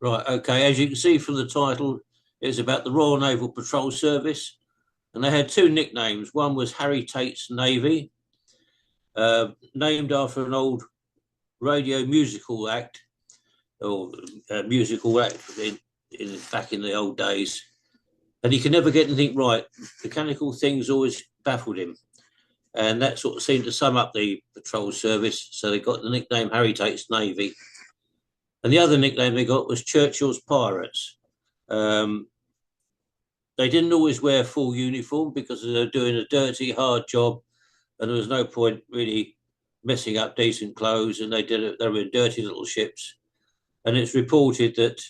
Right, okay. As you can see from the title, it's about the Royal Naval Patrol Service, and they had two nicknames. One was Harry Tate's Navy, named after an old radio musical act or musical act back in the old days. And he could never get anything right. Mechanical things always baffled him. And that sort of seemed to sum up the patrol service. So they got the nickname Harry Tate's Navy. And the other nickname they got was Churchill's Pirates. Um, they didn't always wear full uniform because they were doing a dirty, hard job, and there was no point really messing up decent clothes. And they were in dirty little ships. And it's reported that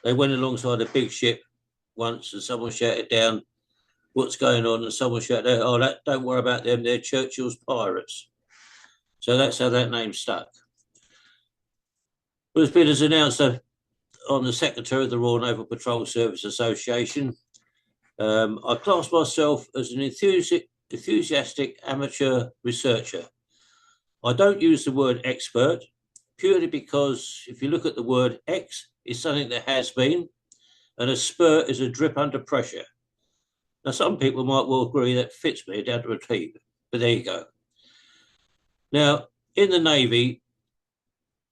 they went alongside a big ship once, and someone shouted down, "What's going on?" And someone shouted out, "Oh, don't worry about them. They're Churchill's Pirates." So that's how that name stuck. It was been as announced on the Secretary of the Royal Naval Patrol Service Association. I class myself as an enthusiastic amateur researcher. I don't use the word expert purely because if you look at the word X, it's something that has been, and a spurt is a drip under pressure. Now, some people might well agree that fits me down to a T, but there you go. Now, in the Navy,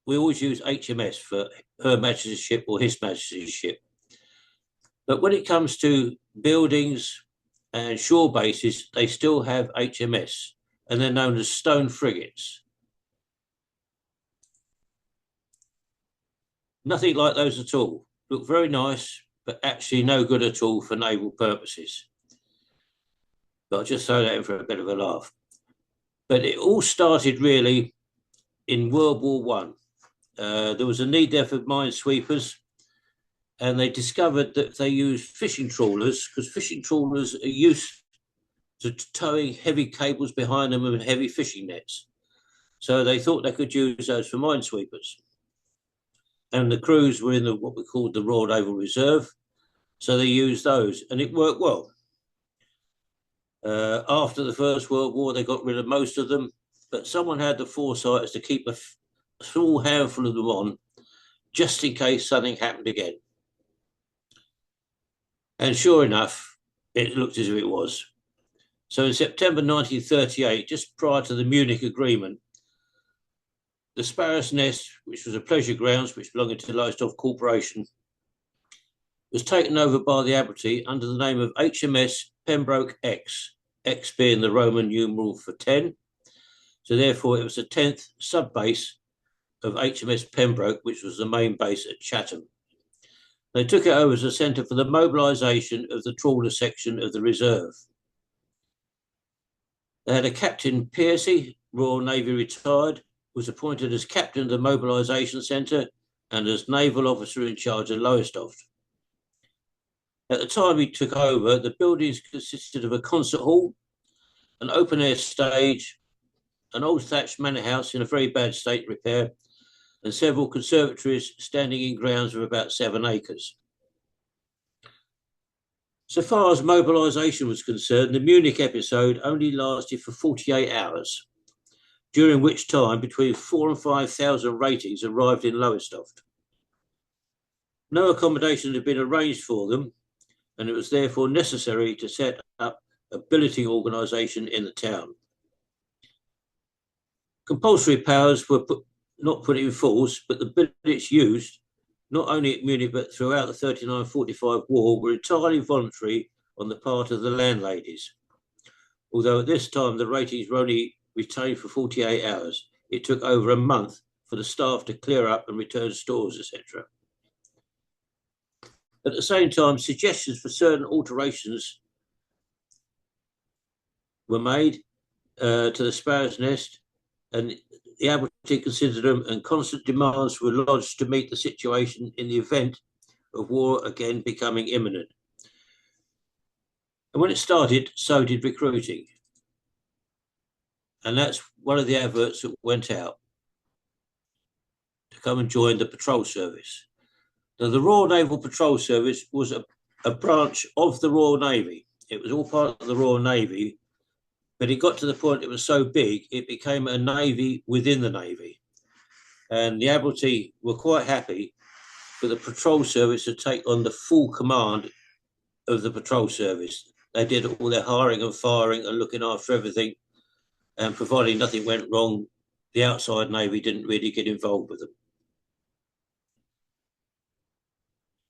we always use HMS for Her Majesty's Ship or His Majesty's Ship. But when it comes to buildings and shore bases, they still have HMS, and they're known as stone frigates. Nothing like those at all. Look very nice, but actually no good at all for naval purposes. But I'll just throw that in for a bit of a laugh. But it all started really in World War One. There was a need there for minesweepers, and they discovered that they used fishing trawlers because fishing trawlers are used to towing heavy cables behind them and heavy fishing nets. So they thought they could use those for minesweepers. And the crews were in what we called the Royal Naval Reserve, so they used those, and it worked well. After the First World War, they got rid of most of them, but someone had the foresight to keep a small handful of them on, just in case something happened again. And sure enough, it looked as if it was. So in September 1938, just prior to the Munich Agreement, the Sparrow's Nest, which was a pleasure grounds which belonged to the Lowestoft Corporation, was taken over by the Admiralty under the name of HMS Pembroke X, X being the Roman numeral for 10. So therefore, it was the 10th sub-base of HMS Pembroke, which was the main base at Chatham. They took it over as a centre for the mobilisation of the trawler section of the reserve. They had a Captain Piercy, Royal Navy retired, was appointed as captain of the mobilisation centre and as naval officer in charge of Lowestoft. At the time he took over, the buildings consisted of a concert hall, an open-air stage, an old thatched manor house in a very bad state of repair, and several conservatories standing in grounds of about 7 acres. So far as mobilisation was concerned, the Munich episode only lasted for 48 hours, during which time between 4,000 and 5,000 ratings arrived in Lowestoft. No accommodation had been arranged for them, and it was therefore necessary to set up a billeting organisation in the town. Compulsory powers were not put in force, but the billets used, not only at Munich but throughout the 39-45 war, were entirely voluntary on the part of the landladies. Although at this time the ratings were only retained for 48 hours, it took over a month for the staff to clear up and return stores, etc. At the same time, suggestions for certain alterations were made to the Sparrow's Nest, and the Admiralty considered them, and constant demands were lodged to meet the situation in the event of war again becoming imminent. And when it started, so did recruiting. And that's one of the adverts that went out to come and join the patrol service. Now, the Royal Naval Patrol Service was a branch of the Royal Navy. It was all part of the Royal Navy, but it got to the point it was so big, it became a navy within the navy. And the Admiralty were quite happy for the patrol service to take on the full command of the patrol service. They did all their hiring and firing and looking after everything, and providing nothing went wrong, the outside Navy didn't really get involved with them.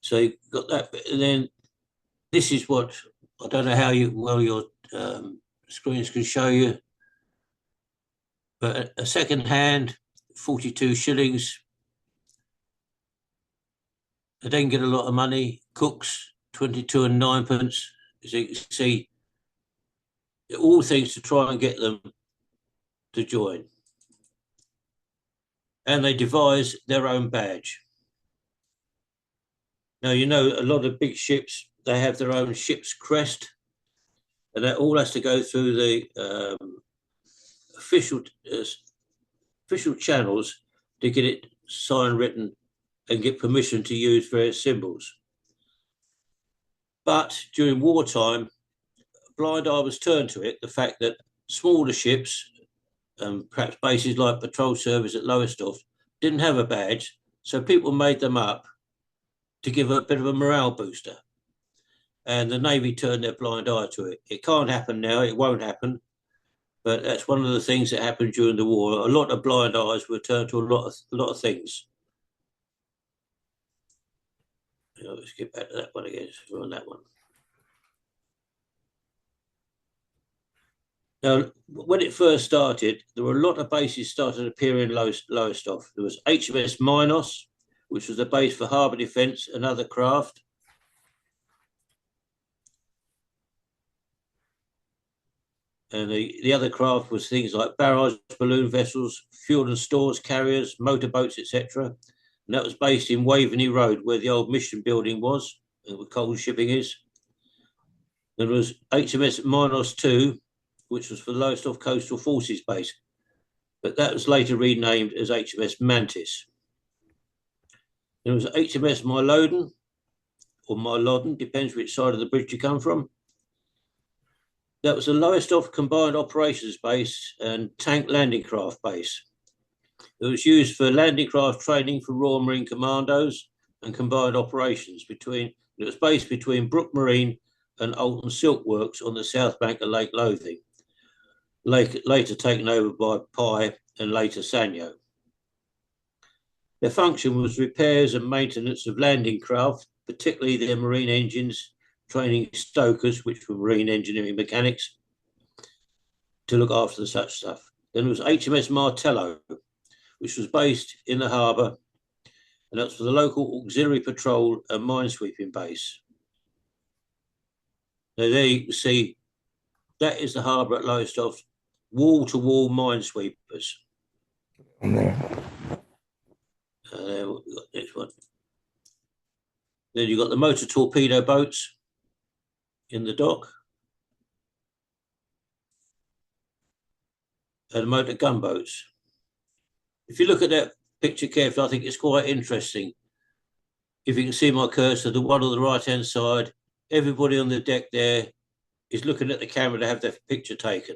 So you got that bit, and then this is what, I don't know how well your screens can show you, but a second hand, 42 shillings. They didn't get a lot of money. Cooks, 22 and 9pence. As you can see, all things to try and get them to join. And they devise their own badge. Now, you know, a lot of big ships, they have their own ship's crest, and that all has to go through the official channels to get it signed, written, and get permission to use various symbols. But during wartime, a blind eye was turned to it, the fact that smaller ships, perhaps bases like Patrol Service at Lowestoft, didn't have a badge, so people made them up to give a bit of a morale booster. And the Navy turned their blind eye to it. It can't happen now, it won't happen, but that's one of the things that happened during the war. A lot of blind eyes were turned to a lot of things. Let's get back to that one again. We're on that one. Now, when it first started, there were a lot of bases started appearing in Lowestoft. There was HMS Minos, which was the base for harbour defence and other craft. And the other craft was things like barrage, balloon vessels, fuel and stores carriers, motorboats, etc. And that was based in Waveney Road, where the old mission building was, and where coal shipping is. There was HMS Minos 2, which was for the Lowestoft Coastal Forces Base, but that was later renamed as HMS Mantis. There was HMS Mylodon, or Mylodon, depends which side of the bridge you come from. That was the Lowestoft Combined Operations Base and Tank Landing Craft Base. It was used for landing craft training for Royal Marine Commandos and combined operations. It was based between Brook Marine and Alton Silk Works on the south bank of Lake Lothing, later taken over by Pye and later Sanyo. Their function was repairs and maintenance of landing craft, particularly their marine engines, training stokers, which were marine engineering mechanics, to look after such stuff. Then there was HMS Martello, which was based in the harbour, and that's for the local auxiliary patrol and minesweeping base. Now there you can see, that is the harbour at Lowestoft, wall-to-wall minesweepers. On there. We've got this one. Then you've got the motor torpedo boats in the dock, and motor gunboats. If you look at that picture carefully, I think it's quite interesting. If you can see my cursor, the one on the right-hand side, everybody on the deck there is looking at the camera to have their picture taken.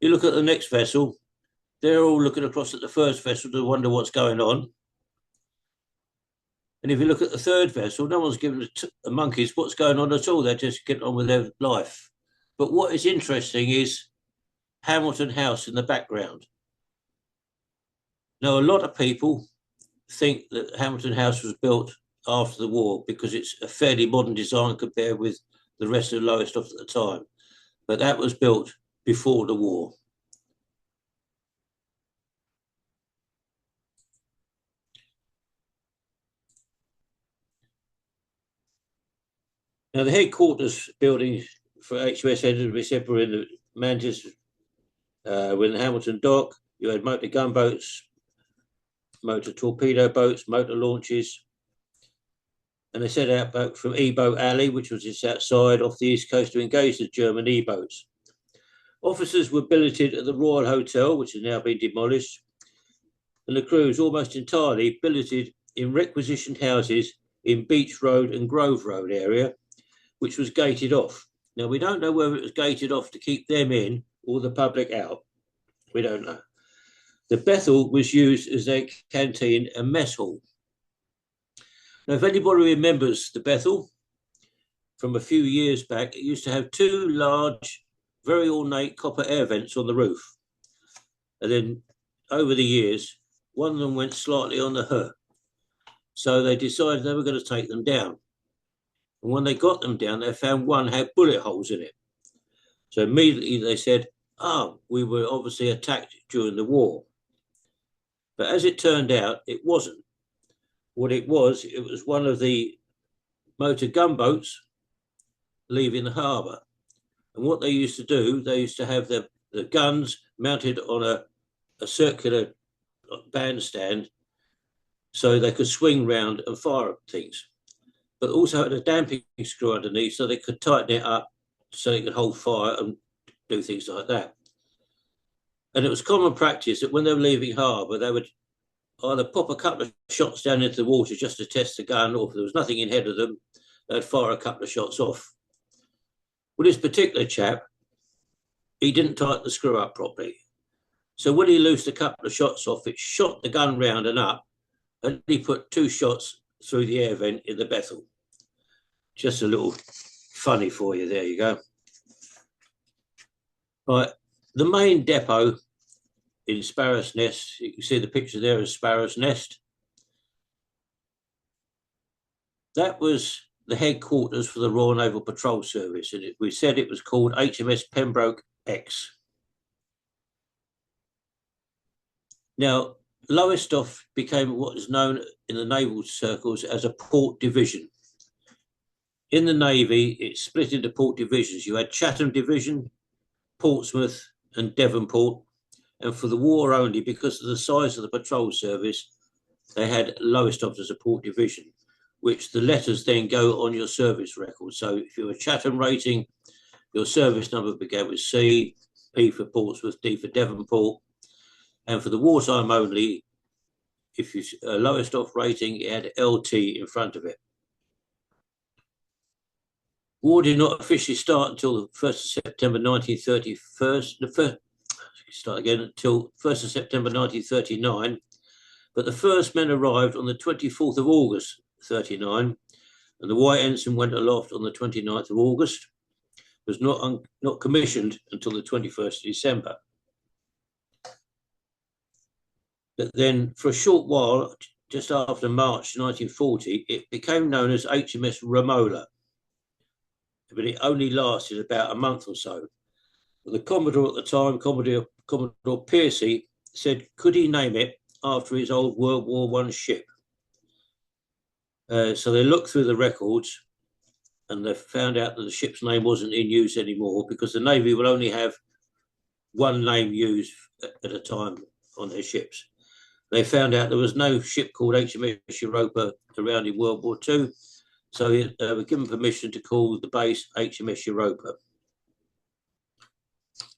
You look at the next vessel, they're all looking across at the first vessel to wonder what's going on. And if you look at the third vessel, no one's giving the monkeys what's going on at all. They're just getting on with their life. But what is interesting is Hamilton House in the background. Now, a lot of people think that Hamilton House was built after the war because it's a fairly modern design compared with the rest of Lowestoft at the time. But that was built before the war. Now, the headquarters building for HMS Edinburgh were in the Mantis, with the Hamilton Dock. You had motor gunboats, motor torpedo boats, motor launches. And they set out back from E-Boat Alley, which was just outside off the east coast, to engage the German E-boats. Officers were billeted at the Royal Hotel, which has now been demolished, and the crews almost entirely billeted in requisitioned houses in Beach Road and Grove Road area, which was gated off. Now, we don't know whether it was gated off to keep them in or the public out. We don't know. The Bethel was used as a canteen and mess hall. Now, if anybody remembers the Bethel from a few years back, it used to have two large, very ornate copper air vents on the roof. And then over the years, one of them went slightly on the hook. So they decided they were going to take them down. And when they got them down, they found one had bullet holes in it. So immediately they said, we were obviously attacked during the war. But as it turned out, it wasn't. What it was one of the motor gunboats leaving the harbour. And what they used to do, they used to have the guns mounted on a circular bandstand so they could swing round and fire things. But also had a damping screw underneath so they could tighten it up so they could hold fire and do things like that. And it was common practice that when they were leaving harbour, they would either pop a couple of shots down into the water just to test the gun, or if there was nothing in ahead of them, they'd fire a couple of shots off. Well, this particular chap, he didn't tighten the screw up properly. So when he loosed a couple of shots off, it shot the gun round and up, and he put two shots through the air vent in the Bethel. Just a little funny for you. There you go. Right, the main depot in Sparrow's Nest, you can see the picture there of Sparrow's Nest. That was the headquarters for the Royal Naval Patrol Service, and we said it was called HMS Pembroke X. Now, Lowestoft became what is known in the naval circles as a port division. In the Navy, it's split into port divisions. You had Chatham Division, Portsmouth and Devonport. And for the war only, because of the size of the patrol service, they had Lowestoft as a port division, which the letters then go on your service record. So if you were Chatham rating, your service number began with C, P for Portsmouth, D for Devonport. And for the wartime only, if you Lowestoft rating, it had LT in front of it. War did not officially start until the 1st of September 1931. Until 1st of September 1939. But the first men arrived on the 24th of August 39, and the White Ensign went aloft on the 29th of August. Was not commissioned until the 21st of December. But then for a short while, just after March 1940, it became known as HMS Romola. But it only lasted about a month or so. The Commodore at the time, Commodore Piercy, said, could he name it after his old World War I ship? So they looked through the records and they found out that the ship's name wasn't in use anymore, because the Navy will only have one name used at a time on their ships. They found out there was no ship called HMS Europa around in World War II, so they were given permission to call the base HMS Europa.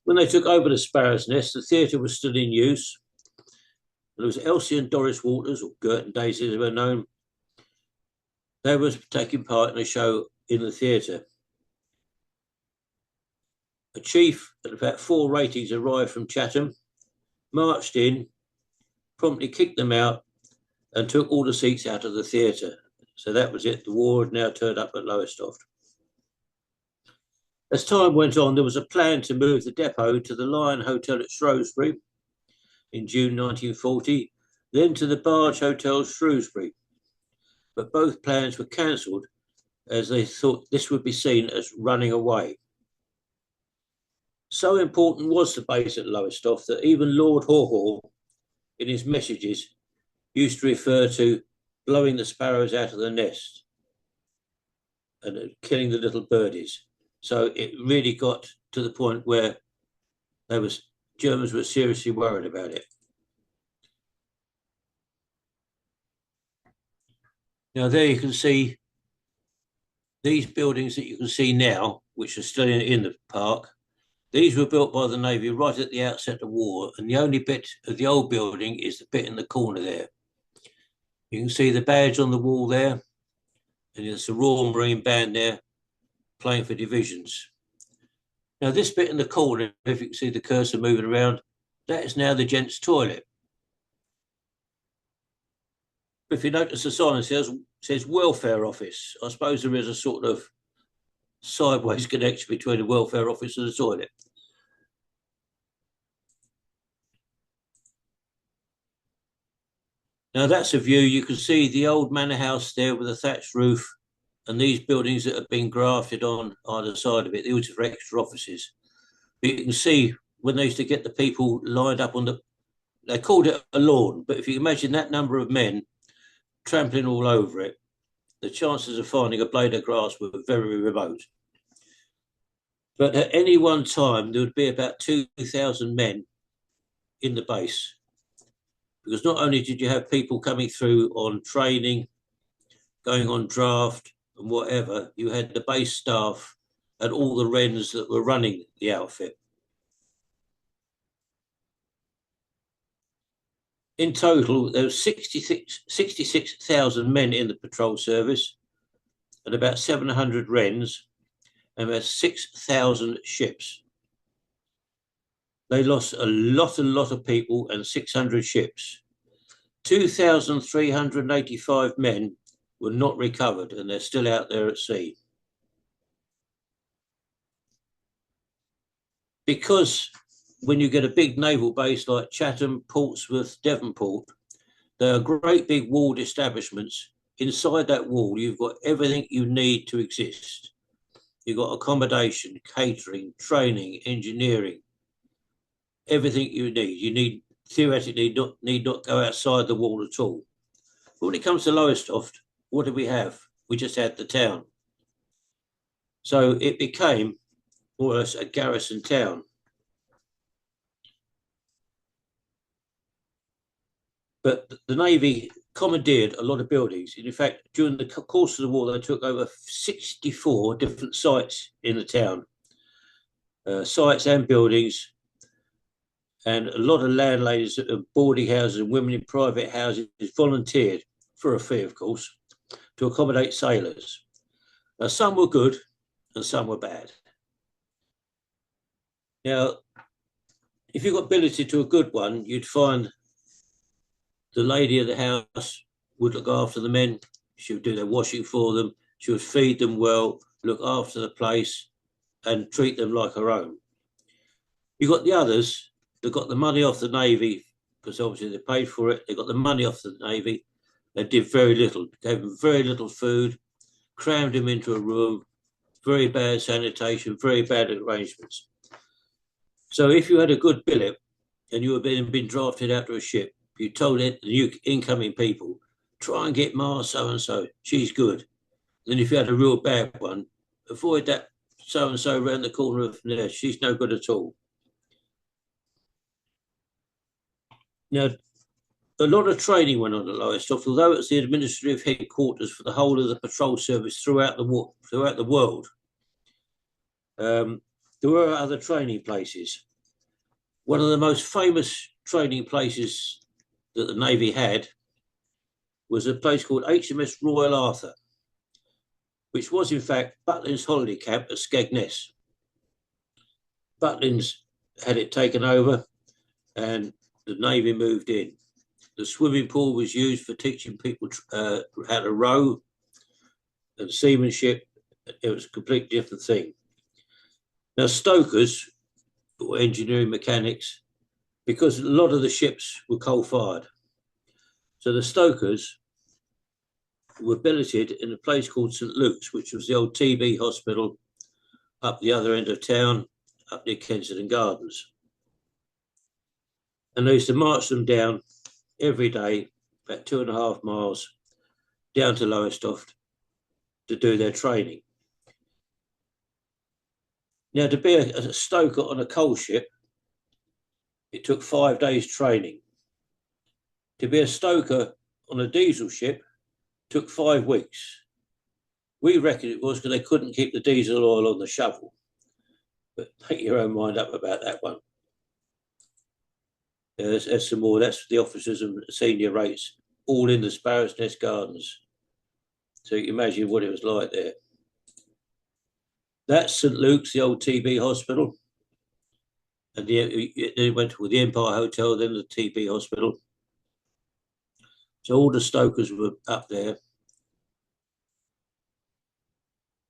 When they took over the Sparrow's Nest, the theatre was still in use. There was Elsie and Doris Waters, or Gert and Daisy as they were known. They were taking part in a show in the theatre. A chief at about 4 ratings arrived from Chatham, marched in, promptly kicked them out, and took all the seats out of the theatre. So that was it. The war had now turned up at Lowestoft. As time went on, there was a plan to move the depot to the Lion Hotel at Shrewsbury in June 1940, then to the Barge Hotel Shrewsbury. But both plans were cancelled as they thought this would be seen as running away. So important was the base at Lowestoft that even Lord Haw-Haw, in his messages, used to refer to blowing the sparrows out of the nest and killing the little birdies. So it really got to the point where Germans were seriously worried about it. Now there you can see these buildings that you can see now, which are still in the park. These were built by the Navy right at the outset of the war, and the only bit of the old building is the bit in the corner there. You can see the badge on the wall there, and there's a Royal Marine Band there playing for divisions. Now this bit in the corner, if you can see the cursor moving around, that is now the gents' toilet. If you notice the sign, it says says welfare office. I suppose there is a sort of sideways connection between the welfare office and the toilet. Now that's a view. You can see the old manor house there with a thatched roof, and these buildings that have been grafted on either side of it. They used it for extra offices. But you can see when they used to get the people lined up on they called it a lawn, but if you imagine that number of men trampling all over it, the chances of finding a blade of grass were very remote. But at any one time, there would be about 2,000 men in the base. Because not only did you have people coming through on training, going on draft and whatever, you had the base staff and all the wrens that were running the outfit. In total, there were 66,000 men in the patrol service and about 700 wrens and about 6,000 ships. They lost a lot of people and 600 ships. 2,385 men were not recovered, and they're still out there at sea. Because when you get a big naval base like Chatham, Portsmouth, Devonport, there are great big walled establishments. Inside that wall, you've got everything you need to exist. You've got accommodation, catering, training, engineering, everything you need. You need theoretically need not go outside the wall at all. But when it comes to Lowestoft, what do we have? We just had the town. So it became more or less a garrison town. But the Navy commandeered a lot of buildings. In fact, during the course of the war, they took over 64 different sites in the town, sites and buildings, and a lot of landladies at boarding houses and women in private houses volunteered, for a fee, of course, to accommodate sailors. Now, some were good and some were bad. Now, if you got billeted to a good one, you'd find the lady of the house would look after the men. She would do their washing for them. She would feed them well, look after the place, and treat them like her own. You got the others that got the money off the Navy, because obviously they paid for it. They got the money off the Navy. They did very little, gave them very little food, crammed them into a room, very bad sanitation, very bad arrangements. So if you had a good billet and you were been drafted out to a ship, you told the new incoming people, try and get Ma so-and-so, she's good. Then if you had a real bad one, avoid that so-and-so around the corner of there, she's no good at all. Now, a lot of training went on at Lowestoft, although it's the administrative headquarters for the whole of the patrol service throughout the world. There were other training places. One of the most famous training places that the Navy had was a place called HMS Royal Arthur, which was in fact Butlins holiday camp at Skegness. Butlins had it taken over and the Navy moved in. The swimming pool was used for teaching people how to row and seamanship. It was a completely different thing. Now, stokers, or engineering mechanics, because a lot of the ships were coal-fired. So the stokers were billeted in a place called St. Luke's, which was the old TB hospital up the other end of town, up near Kensington Gardens. And they used to march them down every day, about 2.5 miles, down to Lowestoft to do their training. Now, to be a stoker on a coal ship, it took 5 days training. To be a stoker on a diesel ship took 5 weeks. We reckon it was because they couldn't keep the diesel oil on the shovel. But make your own mind up about that one. There's some more. That's the officers and senior rates, all in the Sparrow's Nest Gardens. So you can imagine what it was like there. That's St. Luke's, the old TB hospital. And they went to the Empire Hotel, then the TB hospital. So all the stokers were up there.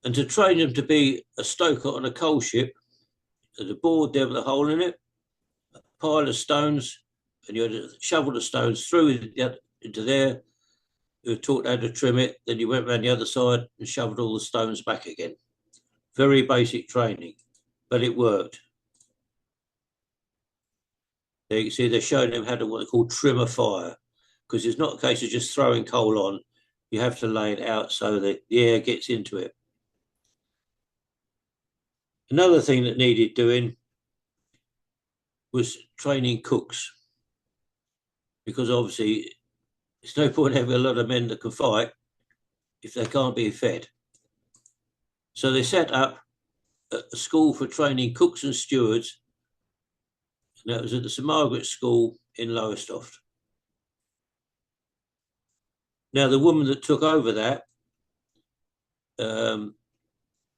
And to train them to be a stoker on a coal ship, there's a board there with a hole in it, a pile of stones, and you had to shovel the stones through into there. You were taught how to trim it, then you went around the other side and shoveled all the stones back again. Very basic training, but it worked. There you can see they're showing them how to what they call trim a fire, because it's not a case of just throwing coal on. You have to lay it out so that the air gets into it. Another thing that needed doing was training cooks, because obviously it's no point having a lot of men that can fight if they can't be fed. So they set up a school for training cooks and stewards, and that was at the St Margaret's School in Lowestoft. Now, the woman that took over that,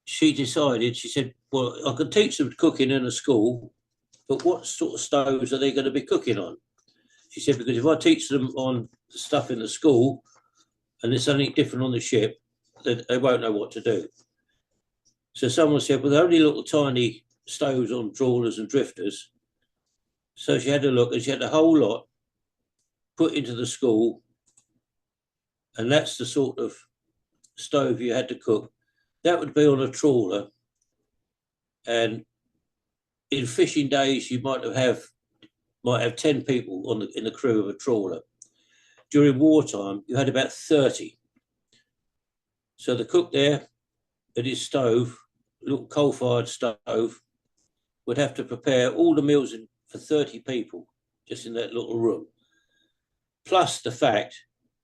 she decided, she said, well, I can teach them cooking in a school, but what sort of stoves are they going to be cooking on? She said, because if I teach them on the stuff in the school and there's something different on the ship, then they won't know what to do. So someone said, well, they're only little tiny stoves on trawlers and drifters. So she had a look and she had a whole lot put into the school. And that's the sort of stove you had to cook. That would be on a trawler. And in fishing days, you might have 10 people in the crew of a trawler. During wartime, you had about 30. So the cook there at his stove, little coal-fired stove, would have to prepare all the meals for 30 people just in that little room. Plus the fact,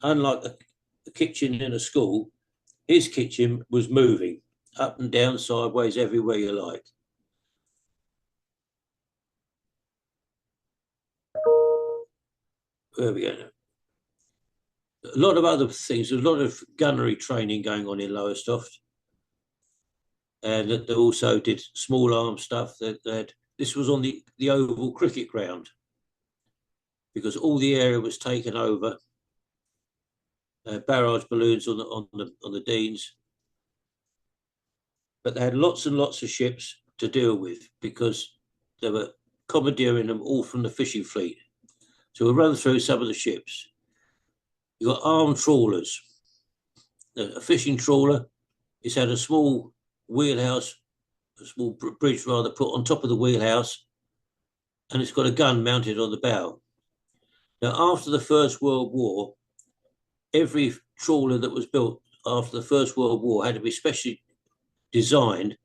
unlike the kitchen in a school, his kitchen was moving up and down, sideways, everywhere you like. Where we go now? A lot of other things, a lot of gunnery training going on in Lowestoft. And they also did small arms stuff. This was on the oval cricket ground because all the area was taken over. Barrage balloons on the Deans, but they had lots and lots of ships to deal with because they were commandeering them all from the fishing fleet. So we'll run through some of the ships. You've got armed trawlers. A fishing trawler is had a small wheelhouse, a small bridge rather, put on top of the wheelhouse, and it's got a gun mounted on the bow. Now, after the First World War, every trawler that was built after the First World War had to be specially designed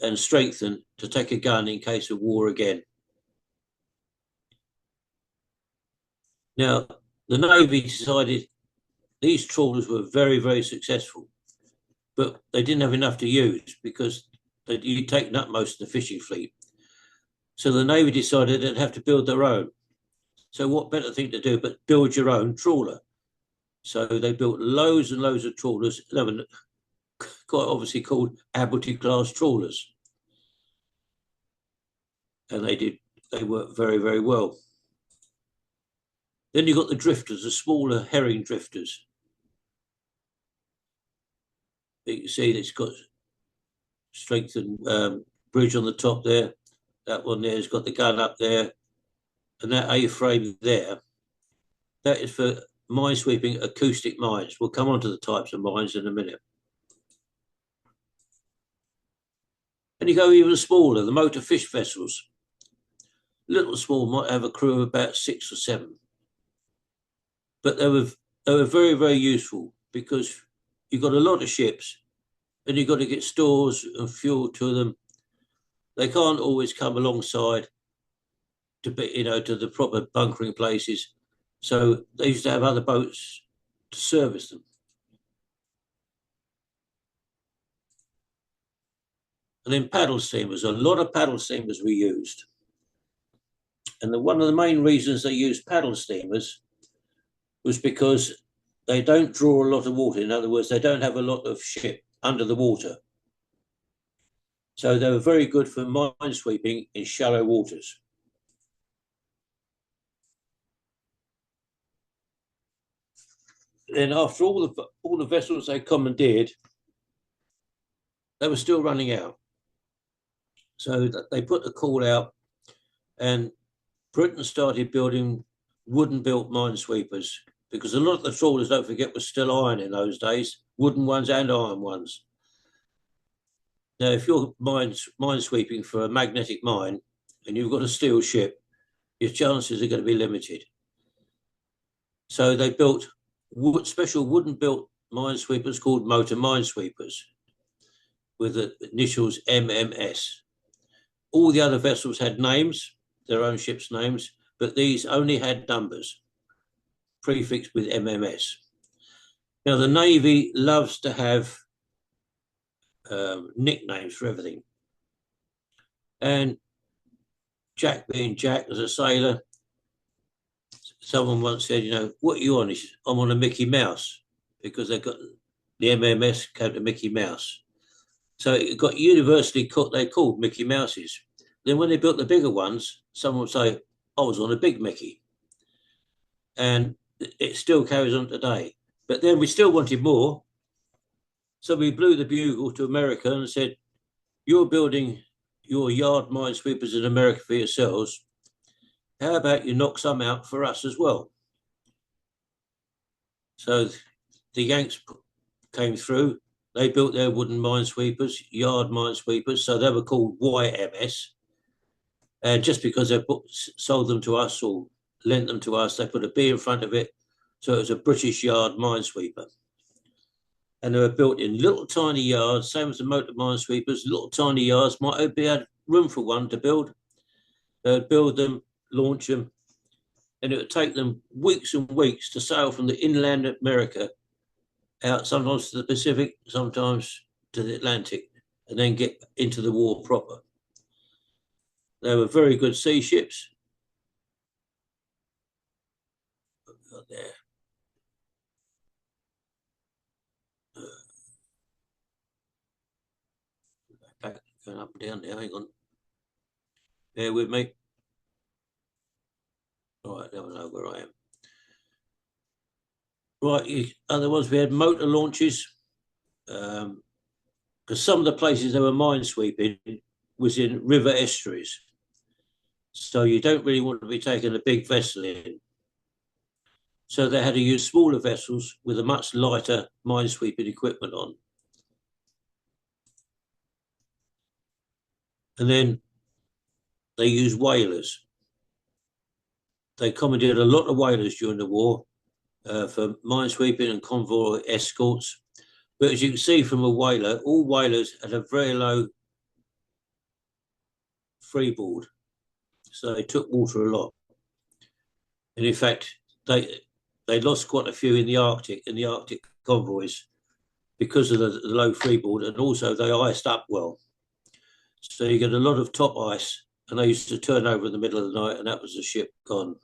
and strengthened to take a gun in case of war again. Now, the Navy decided these trawlers were very, very successful, but they didn't have enough to use because you'd taken up most of the fishing fleet. So the Navy decided they'd have to build their own. So what better thing to do but build your own trawler? So they built loads and loads of trawlers, quite obviously called Admiralty class trawlers. And they worked very, very well. Then you've got the drifters, the smaller herring drifters. You can see it's got strengthened bridge on the top there. That one there has got the gun up there. And that A-frame there, that is for minesweeping acoustic mines. We'll come on to the types of mines in a minute. And you go even smaller, the motor fish vessels. Little small might have a crew of about 6 or 7. But they were very, very useful because you've got a lot of ships and you've got to get stores and fuel to them. They can't always come alongside to the proper bunkering places. So they used to have other boats to service them. And then paddle steamers, a lot of paddle steamers were used. And one of the main reasons they used paddle steamers was because they don't draw a lot of water. In other words, they don't have a lot of ship under the water. So they were very good for minesweeping in shallow waters. Then after all the vessels they commandeered, they were still running out. So they put the call out, and Britain started building wooden-built minesweepers, because a lot of the trawlers, don't forget, were still iron in those days, wooden ones and iron ones. Now, if you're minesweeping for a magnetic mine and you've got a steel ship, your chances are going to be limited. So they built special wooden-built minesweepers called motor minesweepers with the initials MMS. All the other vessels had names, their own ship's names, but these only had numbers prefixed with MMS. Now, the Navy loves to have nicknames for everything. And Jack, being Jack as a sailor, someone once said, you know, what are you on? He said, I'm on a Mickey Mouse, because they got the MMS came to Mickey Mouse. So it got universally called Mickey Mouses. Then when they built the bigger ones, someone would say, I was on a big Mickey. And it still carries on today. But then we still wanted more. So we blew the bugle to America and said, you're building your yard minesweepers in America for yourselves. How about you knock some out for us as well? So the Yanks came through. They built their wooden minesweepers, yard minesweepers, so they were called YMS. And just because they sold them to us or lent them to us, they put a B in front of it. So it was a British yard minesweeper. And they were built in little tiny yards, same as the motor minesweepers, little tiny yards, might only have room for one to build. They would build them, launch them, and it would take them weeks and weeks to sail from the inland America out, sometimes to the Pacific, sometimes to the Atlantic, and then get into the war proper. They were very good sea ships. There. Back, going up and down there, hang on. Bear with me. All right, now I know where I am. Right, other ones, we had motor launches, because some of the places they were minesweeping was in river estuaries. So you don't really want to be taking a big vessel in. So they had to use smaller vessels with a much lighter minesweeping equipment on. And then they used whalers. They commandeered a lot of whalers during the war for minesweeping and convoy escorts. But as you can see from a whaler, all whalers had a very low freeboard. So they took water a lot. And in fact, they lost quite a few in the Arctic convoys, because of the low freeboard, and also they iced up well. So you get a lot of top ice, and they used to turn over in the middle of the night, and that was the ship gone.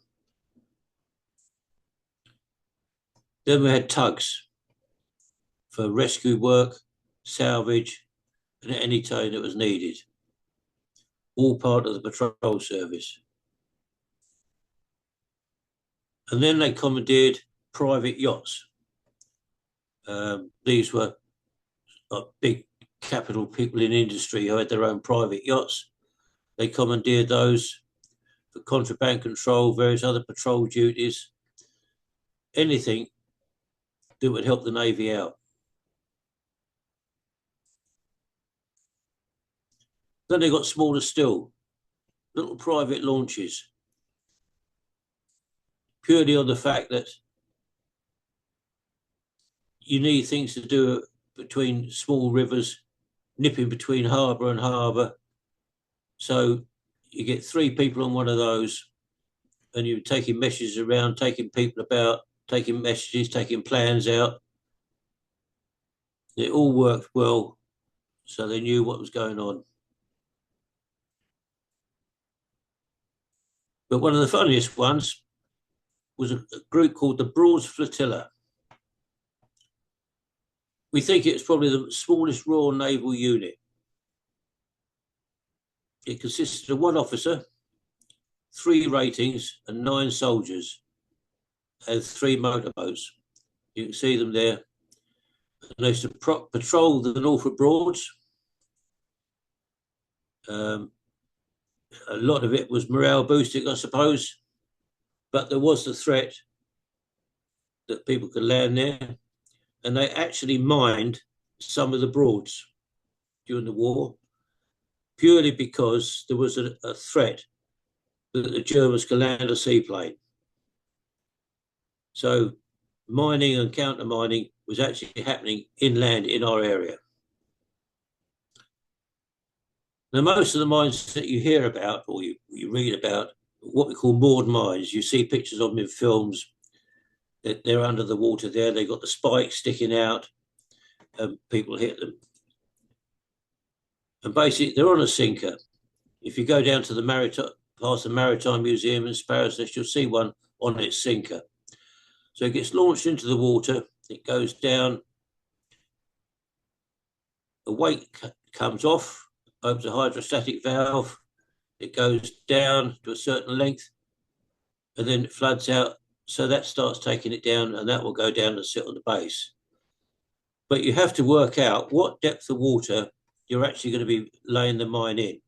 Then we had tugs for rescue work, salvage, and any time that was needed. All part of the patrol service. And then they commandeered private yachts. These were big capital people in industry who had their own private yachts. They commandeered those for contraband control, various other patrol duties, anything that would help the Navy out. Then they got smaller still, little private launches, purely on the fact that you need things to do between small rivers, nipping between harbour and harbour. So you get 3 people on one of those, and you're taking messages around, taking people about, taking messages, taking plans out. It all worked well, so they knew what was going on. But one of the funniest ones was a group called the Broads Flotilla. We think it's probably the smallest Royal Naval unit. It consisted of 1 officer, 3 ratings, and 9 soldiers, and 3 motorboats. You can see them there. And they used to patrol the Norfolk Broads, A lot of it was morale boosting, I suppose, but there was the threat that people could land there, and they actually mined some of the Broads during the war, purely because there was a threat that the Germans could land a seaplane. So mining and countermining was actually happening inland in our area. Now, most of the mines that you hear about or you read about, what we call moored mines, you see pictures of them in films. They're under the water there. They've got the spikes sticking out and people hit them. And basically, they're on a sinker. If you go down to the past the Maritime Museum in Sparrownest, you'll see one on its sinker. So it gets launched into the water. It goes down. The weight comes off, opens a hydrostatic valve. It goes down to a certain length, and then it floods out. So that starts taking it down, and that will go down and sit on the base. But you have to work out what depth of water you're actually going to be laying the mine in.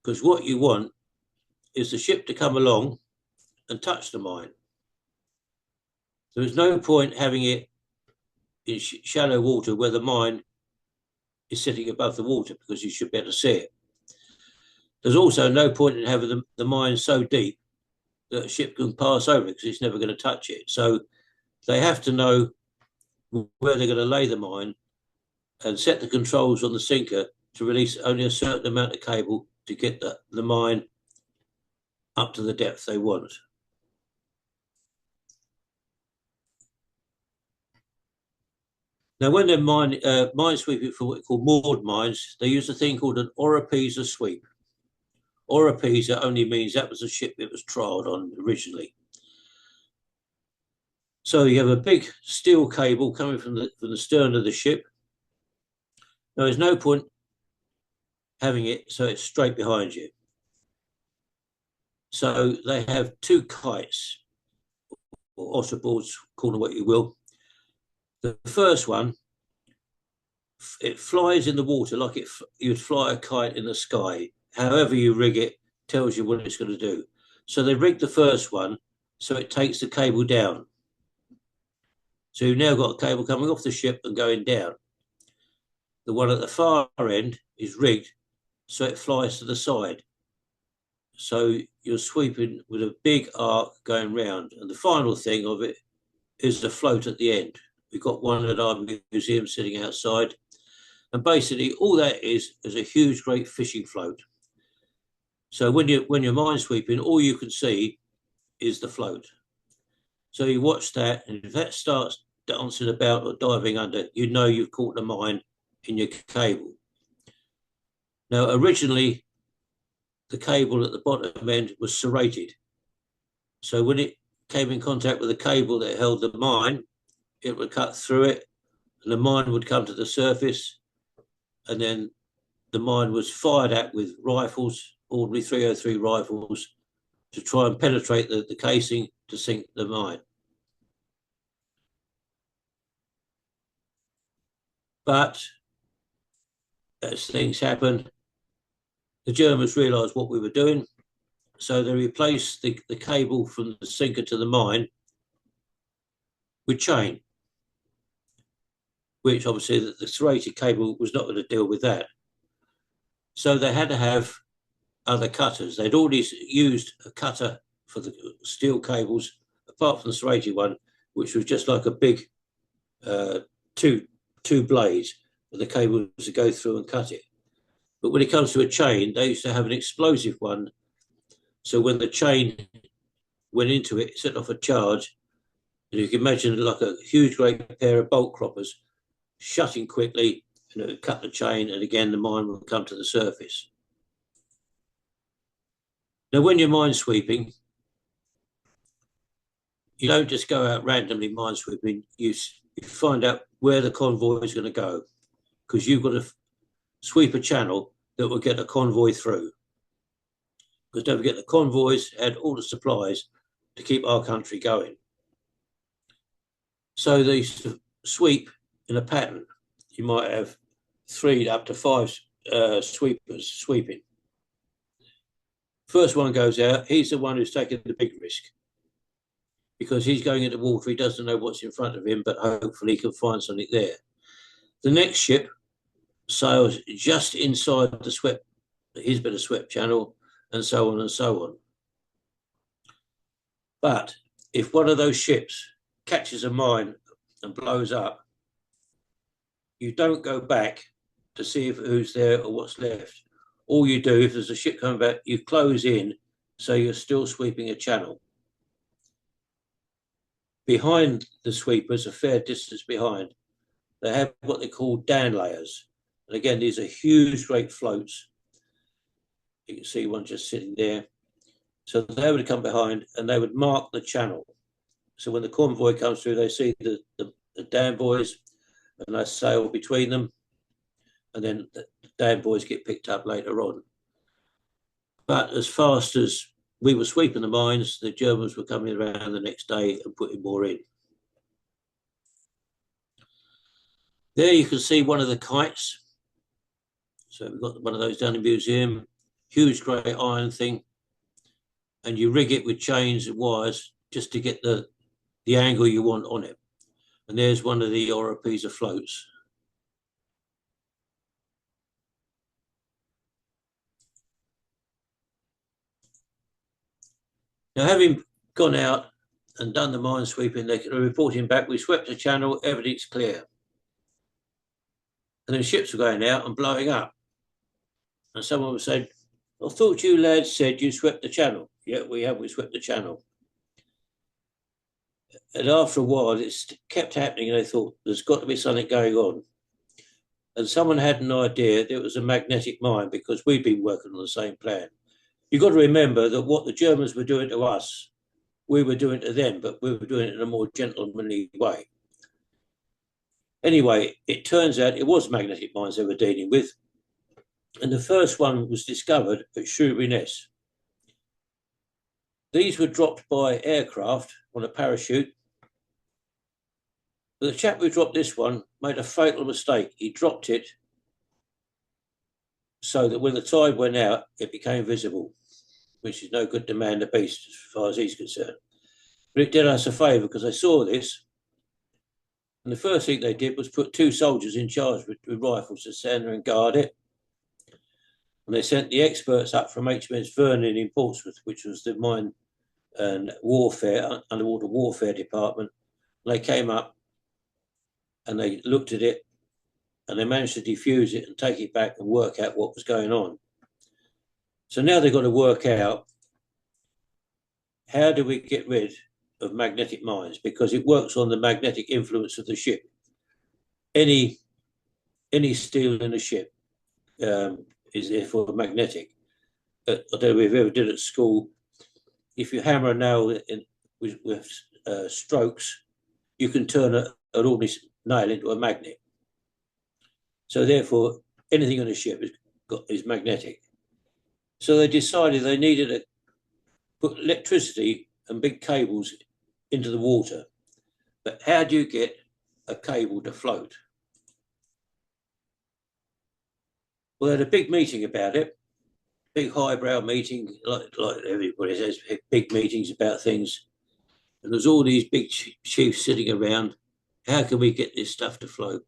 Because what you want is the ship to come along and touch the mine. There is no point having it in shallow water where the mine is sitting above the water, because you should be able to see it. There's also no point in having the mine so deep that a ship can pass over it, because it's never going to touch it. So they have to know where they're going to lay the mine and set the controls on the sinker to release only a certain amount of cable to get the mine up to the depth they want. Now, when they're mine sweeping for what we call moored mines, they use a thing called an oropesa sweep. Oropesa only means that was a ship it was trialled on originally. So you have a big steel cable coming from the stern of the ship. Now, there's no point having it so it's straight behind you. So they have two kites, or otter boards, call them what you will. The first one, it flies in the water like you'd fly a kite in the sky. However you rig it tells you what it's going to do. So they rigged the first one so it takes the cable down. So you've now got a cable coming off the ship and going down. The one at the far end is rigged so it flies to the side. So you're sweeping with a big arc going round. And the final thing of it is the float at the end. We've got one at our museum sitting outside. And basically all that is a huge, great fishing float. So when you're mine sweeping, all you can see is the float. So you watch that, and if that starts dancing about or diving under, you know you've caught the mine in your cable. Now, originally, the cable at the bottom end was serrated. So when it came in contact with the cable that held the mine, it would cut through it, and the mine would come to the surface, and then the mine was fired at with rifles, ordinary 303 rifles, to try and penetrate the casing to sink the mine. But as things happened, the Germans realised what we were doing, so they replaced the cable from the sinker to the mine with chain, which obviously the serrated cable was not going to deal with that. So they had to have other cutters. They'd already used a cutter for the steel cables, apart from the serrated one, which was just like a big two blades for the cables to go through and cut it. But when it comes to a chain, they used to have an explosive one. So when the chain went into it, it set off a charge. And you can imagine like a huge, great pair of bolt croppers shutting quickly, and it would cut the chain, and again, the mine would come to the surface. Now, when you're mine sweeping, you don't just go out randomly mine sweeping. You find out where the convoy is going to go, because you've got to sweep a channel that will get a convoy through. Because don't forget, the convoys had all the supplies to keep our country going. So they used to sweep in a pattern. You might have 3 up to 5 sweepers sweeping. First one goes out, he's the one who's taking the big risk because he's going into water, he doesn't know what's in front of him, but hopefully he can find something there. The next ship sails just inside the swept, his bit of swept channel, and so on and so on. But if one of those ships catches a mine and blows up, you don't go back to see if who's there or what's left. All you do, if there's a ship coming back, you close in, so you're still sweeping a channel. Behind the sweepers, a fair distance behind, they have what they call Dan layers. And again, these are huge, great floats. You can see one just sitting there. So they would come behind and they would mark the channel. So when the convoy comes through, they see the Dan boys and they sail between them. And then the Dan boys get picked up later on. But as fast as we were sweeping the mines, the Germans were coming around the next day and putting more in. There you can see one of the kites. So we've got one of those down in the museum, huge great iron thing. And you rig it with chains and wires just to get the angle you want on it. And there's one of the Oropesa floats. Now, having gone out and done the mine sweeping, they're reporting back, we swept the channel, everything's clear. And then ships were going out and blowing up. And someone was saying, I thought you lads said you swept the channel. Yeah, we have, we swept the channel. And after a while, it's kept happening, and they thought there's got to be something going on. And someone had an idea that it was a magnetic mine because we'd been working on the same plan. You've got to remember that what the Germans were doing to us, we were doing to them, but we were doing it in a more gentlemanly way. Anyway, it turns out it was magnetic mines they were dealing with. And the first one was discovered at Shrewsbury-Ness. These were dropped by aircraft on a parachute. But the chap who dropped this one made a fatal mistake. He dropped it so that when the tide went out, it became visible, which is no good to man the beast as far as he's concerned. But it did us a favour because they saw this. And the first thing they did was put 2 soldiers in charge with rifles to stand there and guard it. And they sent the experts up from HMS Vernon in Portsmouth, which was the mine and warfare, underwater warfare department. And they came up and they looked at it and they managed to defuse it and take it back and work out what was going on. So now they've got to work out, how do we get rid of magnetic mines? Because it works on the magnetic influence of the ship. Any steel in a ship is therefore magnetic. I don't know if you've ever did it at school. If you hammer a nail in with strokes, you can turn an ordinary nail into a magnet. So therefore, anything on a ship is magnetic. So they decided they needed to put electricity and big cables into the water. But how do you get a cable to float? Well, they had a big meeting about it, big highbrow meeting, like everybody says, big meetings about things. And there's all these big chiefs sitting around. How can we get this stuff to float?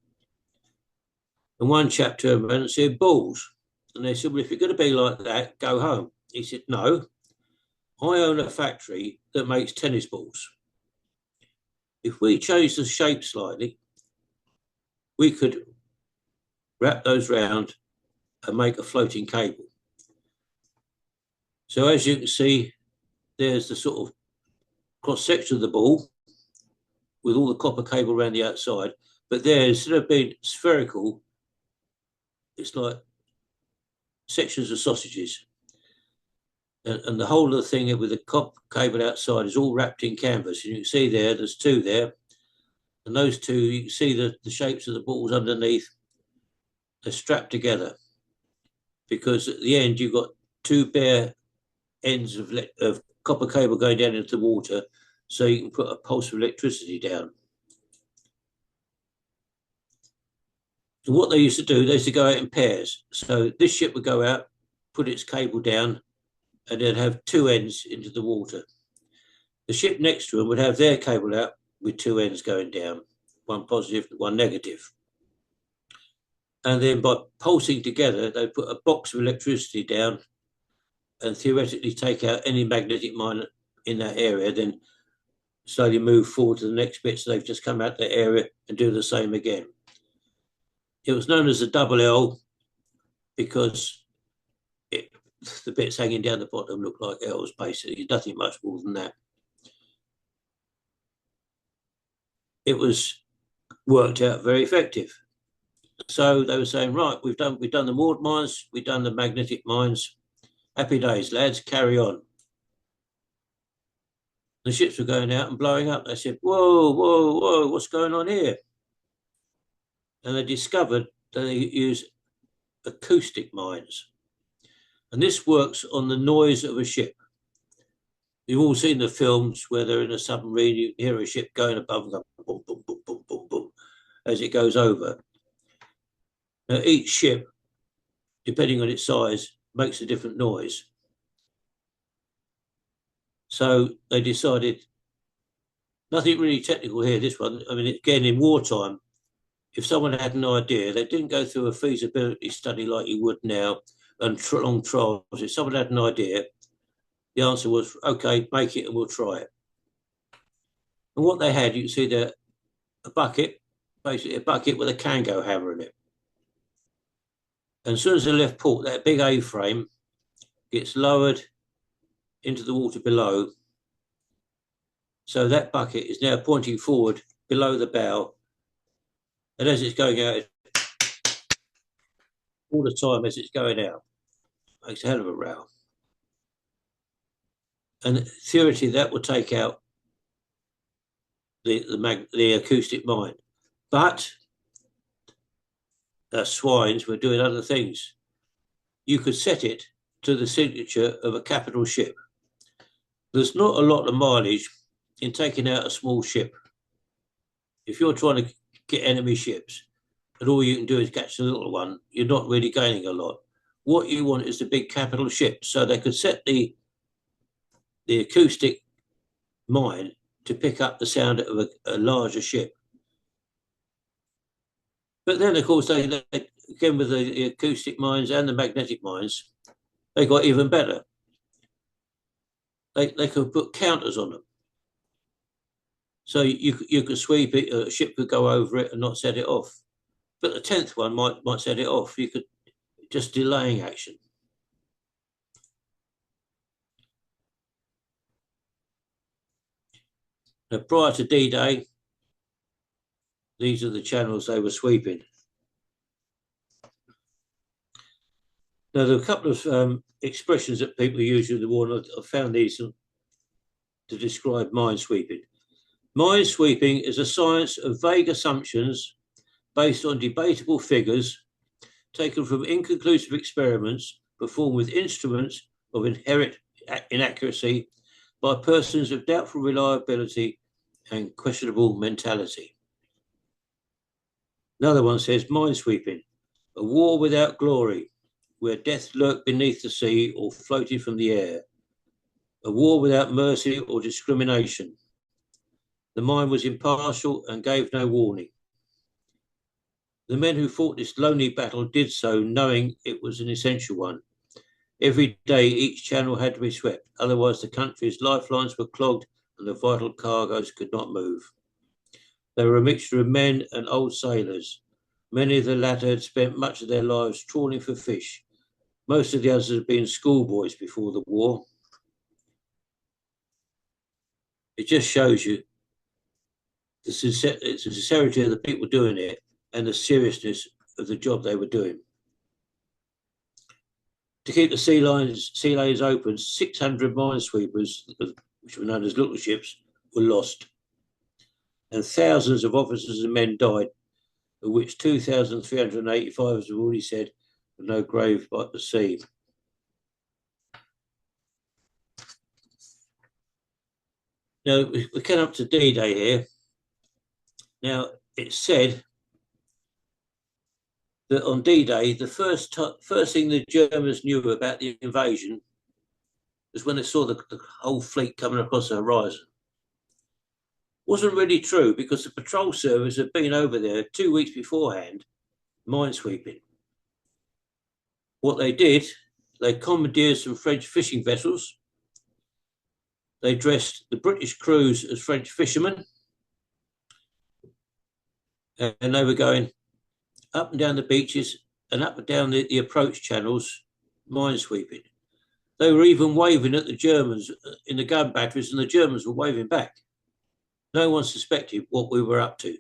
And one chap turned around and said, balls. And they said, well, if you're going to be like that, go home. He said, no, I own a factory that makes tennis balls. If we change the shape slightly, we could wrap those round and make a floating cable. So as you can see, there's the sort of cross-section of the ball with all the copper cable around the outside. But there, instead of being spherical, it's like sections of sausages. And the whole of the thing with the copper cable outside is all wrapped in canvas. And you can see there's 2 there. And those 2, you can see the shapes of the balls underneath. They're strapped together. Because at the end, you've got 2 bare ends of copper cable going down into the water, so you can put a pulse of electricity down. And what they used to do, they used to go out in pairs. So this ship would go out, put its cable down, and they'd have two ends into the water. The ship next to them would have their cable out with two ends going down, one positive, one negative. And then by pulsing together, they'd put a box of electricity down and theoretically take out any magnetic mine in that area, then slowly move forward to the next bit. So they've just come out that area and do the same again. It was known as a double L because the bits hanging down the bottom look like L's, basically, nothing much more than that. It was worked out very effective. So they were saying, right, we've done the moored mines, we've done the magnetic mines. Happy days, lads, carry on. The ships were going out and blowing up. They said, whoa, whoa, whoa, what's going on here? And they discovered that they use acoustic mines. And this works on the noise of a ship. You've all seen the films where they're in a submarine, you hear a ship going above and go boom, boom, boom, boom, boom, boom, as it goes over. Now, each ship, depending on its size, makes a different noise. So they decided, nothing really technical here, this one. I mean, again, in wartime, if someone had an idea, they didn't go through a feasibility study like you would now and long trials. If someone had an idea, the answer was, okay, make it and we'll try it. And what they had, you can see there, a bucket, basically a bucket with a Kango hammer in it. And as soon as they left port, that big A-frame gets lowered into the water below. So that bucket is now pointing forward below the bow. And as it's going out, all the time as it's going out, makes a hell of a row. And theoretically, that will take out the acoustic mine. But swines were doing other things. You could set it to the signature of a capital ship. There's not a lot of mileage in taking out a small ship. If you're trying to get enemy ships and all you can do is catch the little one, you're not really gaining a lot. What you want is the big capital ship. So they could set the acoustic mine to pick up the sound of a larger ship. But then, of course, they again, with the acoustic mines and the magnetic mines, they got even better. They could put counters on them. So you could sweep it, a ship could go over it and not set it off. But the 10th one might set it off. You could just delaying action. Now, prior to D-Day, these are the channels they were sweeping. Now, there are a couple of expressions that people use in the war, and I've found these to describe minesweeping. Minesweeping is a science of vague assumptions based on debatable figures taken from inconclusive experiments performed with instruments of inherent inaccuracy by persons of doubtful reliability and questionable mentality. Another one says minesweeping, a war without glory, where death lurked beneath the sea or floated from the air, a war without mercy or discrimination. The mine was impartial and gave no warning. The men who fought this lonely battle did so knowing it was an essential one. Every day each channel had to be swept, otherwise the country's lifelines were clogged and the vital cargoes could not move. They were a mixture of men and old sailors. Many of the latter had spent much of their lives trawling for fish. Most of the others had been schoolboys before the war. It just shows you the sincerity of the people doing it and the seriousness of the job they were doing. To keep the sea lanes open, 600 minesweepers, which were known as little ships, were lost. And thousands of officers and men died, of which 2,385, as we've already said, were no grave but the sea. Now, we came up to D-Day here. Now, it's said that on D-Day, the first thing the Germans knew about the invasion was when they saw the whole fleet coming across the horizon. Wasn't really true, because the patrol service had been over there 2 weeks beforehand, minesweeping. What they did, they commandeered some French fishing vessels. They dressed the British crews as French fishermen, and they were going up and down the beaches and up and down the approach channels, minesweeping. They were even waving at the Germans in the gun batteries, and the Germans were waving back. No one suspected what we were up to.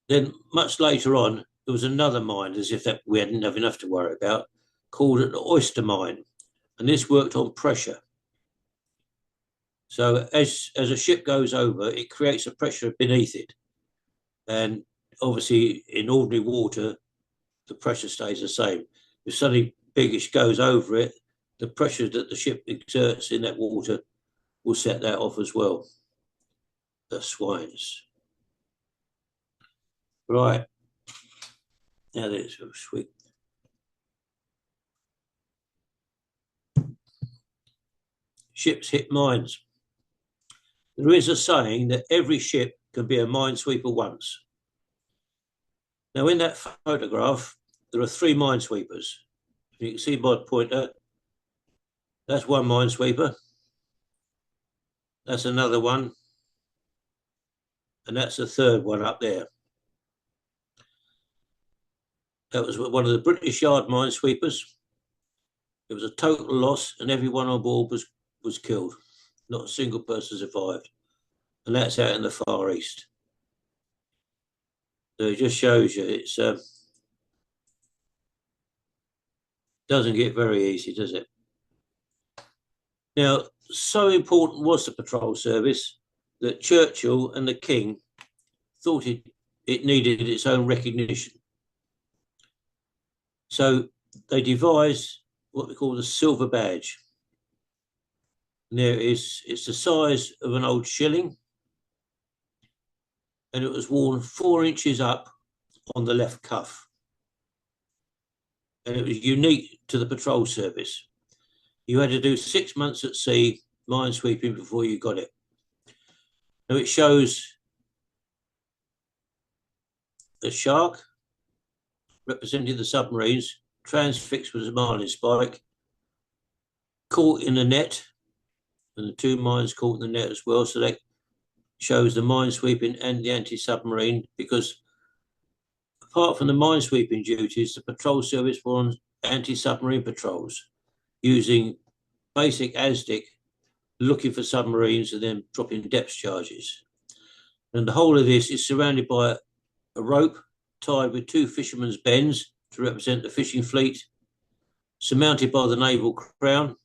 Then much later on, there was another mine, as if that we didn't have enough to worry about, called an oyster mine, and this worked on pressure. So as a ship goes over, it creates a pressure beneath it, and obviously in ordinary water, the pressure stays the same. If something biggish goes over it, the pressure that the ship exerts in that water will set that off as well. The swines. Right. Now that it's sweet. Ships hit mines. There is a saying that every ship can be a minesweeper once. Now, in that photograph, there are 3 minesweepers. You can see by the pointer, that's one minesweeper. That's another one. And that's the third one up there. That was one of the British Yard minesweepers. It was a total loss, and everyone on board was killed. Not a single person survived. And that's out in the Far East. So it just shows you it's doesn't get very easy, does it? Now, so important was the patrol service that Churchill and the King thought it needed its own recognition. So they devised what we call the silver badge. And there it's the size of an old shilling, and it was worn 4 inches up on the left cuff. And it was unique to the patrol service. You had to do 6 months at sea minesweeping before you got it. Now it shows a shark representing the submarines, transfixed with a marlin spike, caught in the net, and the 2 mines caught in the net as well. So that shows the minesweeping and the anti-submarine, because apart from the minesweeping duties, the patrol service were on anti-submarine patrols using basic ASDIC, looking for submarines and then dropping depth charges. And the whole of this is surrounded by a rope tied with 2 fishermen's bends to represent the fishing fleet, surmounted by the naval crown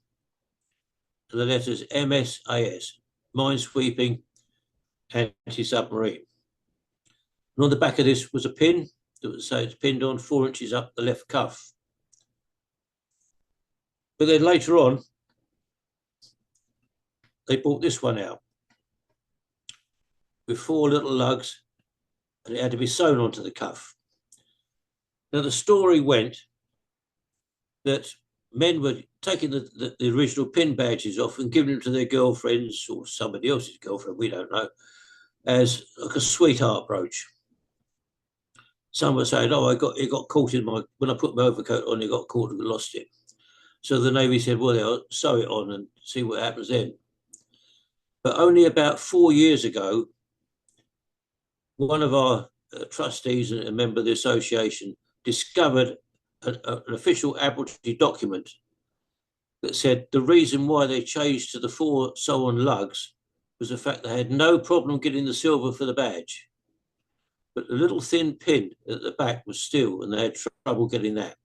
and the letters MSAS, minesweeping, anti-submarine. And on the back of this was a pin that would say it's pinned on 4 inches up the left cuff. But then later on, they brought this one out with 4 little lugs, and it had to be sewn onto the cuff. Now, the story went that men were taking the original pin badges off and giving them to their girlfriends or somebody else's girlfriend, we don't know, as like a sweetheart brooch. Some were saying, oh, it got caught in when I put my overcoat on, it got caught and lost it. So the Navy said, well, they'll sew it on and see what happens then. But only about 4 years ago, one of our trustees and a member of the association discovered an official Admiralty document that said the reason why they changed to the 4 sewn lugs was the fact they had no problem getting the silver for the badge. But the little thin pin at the back was steel, and they had trouble getting that.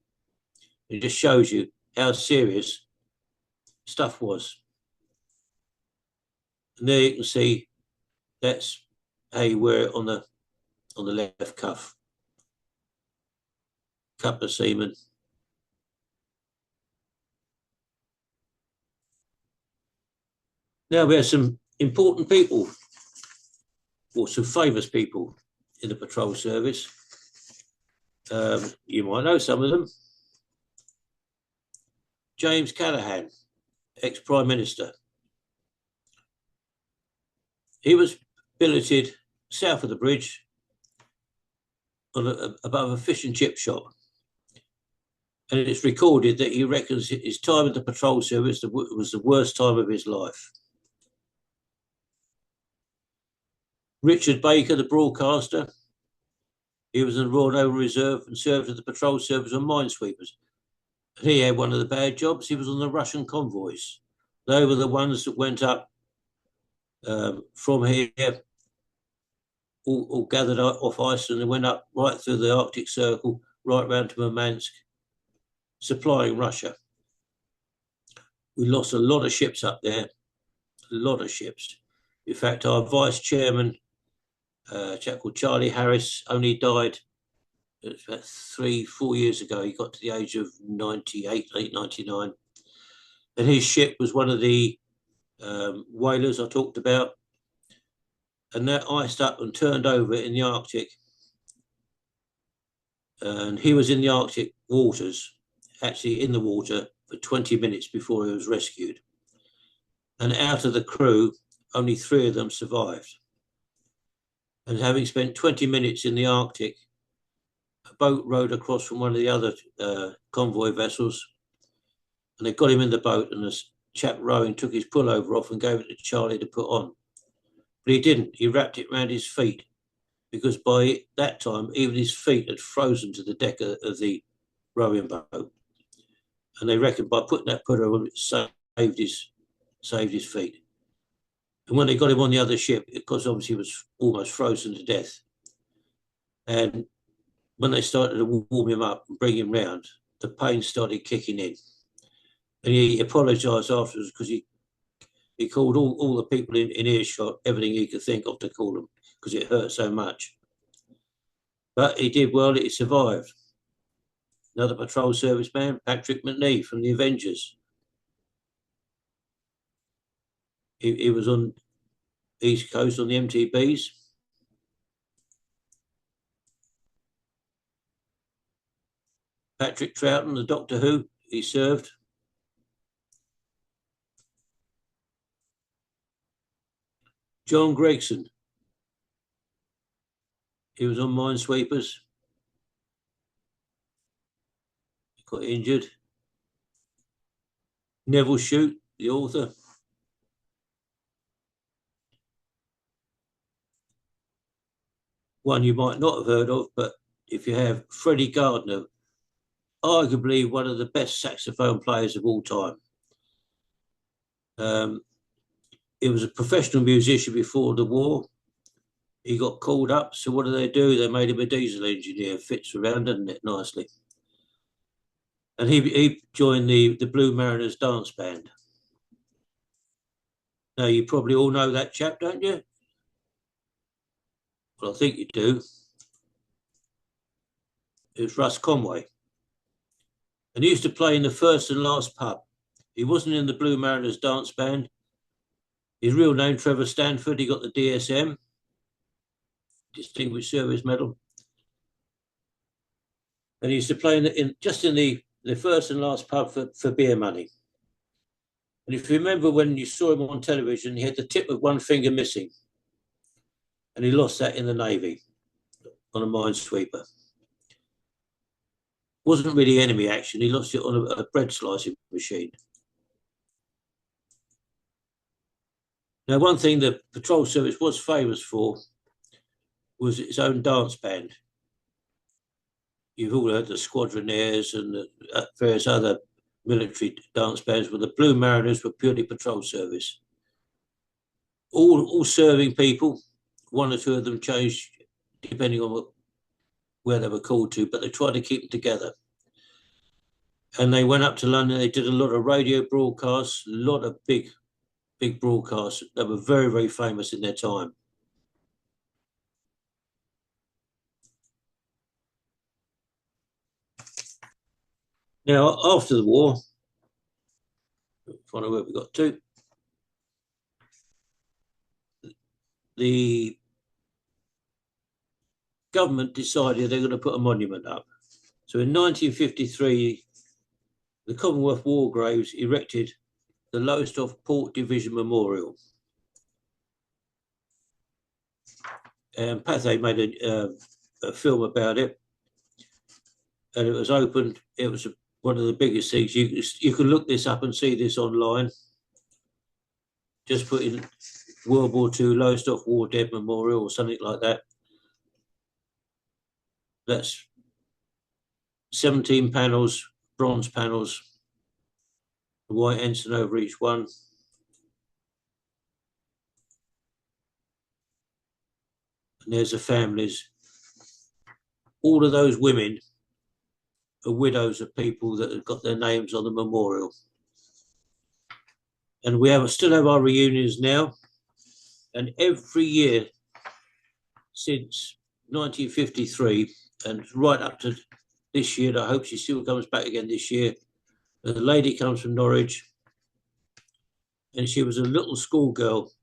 It just shows you how serious stuff was. And there you can see that's how you wear it on the left cuff. Couple of seamen. Now we have some important people or some famous people in the patrol service. You might know some of them. James Callaghan, ex-Prime Minister. He was billeted south of the bridge above a fish and chip shop. And it's recorded that he reckons his time at the patrol service was the worst time of his life. Richard Baker, the broadcaster, he was in the Royal Naval Reserve and served at the patrol service on minesweepers. And he had one of the bad jobs. He was on the Russian convoys. They were the ones that went up from here, all gathered off Iceland and went up right through the Arctic Circle, right round to Murmansk, supplying Russia. We lost a lot of ships up there, a lot of ships. In fact, our vice chairman, a chap called Charlie Harris, only died about 3-4 years ago. He got to the age of 98, 99. And his ship was one of the whalers I talked about. And that iced up and turned over in the Arctic. And he was in the Arctic waters, actually in the water, for 20 minutes before he was rescued. And out of the crew, only 3 of them survived. And having spent 20 minutes in the Arctic, a boat rowed across from one of the other convoy vessels, and they got him in the boat, and the chap rowing took his pullover off and gave it to Charlie to put on. But he didn't. He wrapped it around his feet, because by that time, even his feet had frozen to the deck of the rowing boat. And they reckoned by putting that pullover on, it saved his feet. And when they got him on the other ship, because obviously he was almost frozen to death, and when they started to warm him up and bring him round, the pain started kicking in. And he apologised afterwards, because he called all the people in earshot everything he could think of to call them, because it hurt so much. But he did well, he survived. Another patrol serviceman, Patrick McNee from the Avengers. He was on East Coast on the MTBs. Patrick Troughton, the Doctor Who, he served. John Gregson, he was on minesweepers. He got injured. Neville Shute, the author. One you might not have heard of, but if you have, Freddie Gardner, arguably one of the best saxophone players of all time. He was a professional musician before the war. He got called up, so what do? They made him a diesel engineer. Fits around, doesn't it, nicely? And he joined the Blue Mariners dance band. Now, you probably all know that chap, don't you? Well, I think you do. It was Russ Conway. And he used to play in the first and last pub. He wasn't in the Blue Mariners dance band. His real name, Trevor Stanford, he got the DSM, Distinguished Service Medal. And he used to play just in the first and last pub for beer money. And if you remember when you saw him on television, he had the tip of one finger missing. And he lost that in the Navy on a minesweeper. Wasn't really enemy action. He lost it on a bread slicing machine. Now, one thing the patrol service was famous for was its own dance band. You've all heard the Squadronaires and the various other military dance bands, but the Blue Mariners were purely patrol service. All serving people. One or two of them changed depending on where they were called to, but they tried to keep them together. And they went up to London. They did a lot of radio broadcasts, a lot of big broadcasts that were very, very famous in their time. Now, after the war, find out where we got to. The government decided they're going to put a monument up. So in 1953, the Commonwealth War Graves erected the Lowestoft Port Division Memorial. And Tate made a film about it, and it was opened. It was one of the biggest things. You can look this up and see this online. Just put in World War II Lowestoft War Dead Memorial or something like that. That's 17 panels, bronze panels, the white ensign over each one. And there's the families. All of those women are widows of people that have got their names on the memorial. And we still have our reunions now. And every year since 1953 and right up to this year, I hope she still comes back again this year. The lady comes from Norwich, and she was a little schoolgirl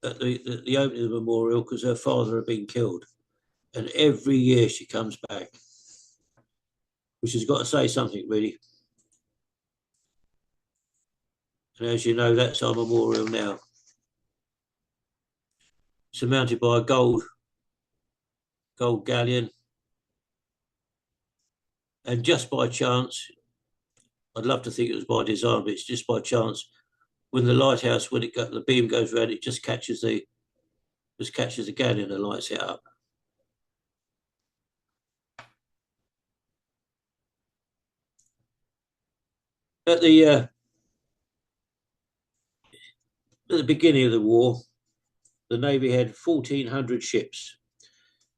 at the opening of the memorial because her father had been killed. And every year she comes back, which has got to say something, really. And as you know, that's our memorial now. Surmounted by a gold galleon. And just by chance, I'd love to think it was by design, but it's just by chance, when the lighthouse, when the beam goes around, it just catches the galleon and lights it up. At the beginning of the war, the Navy had 1,400 ships,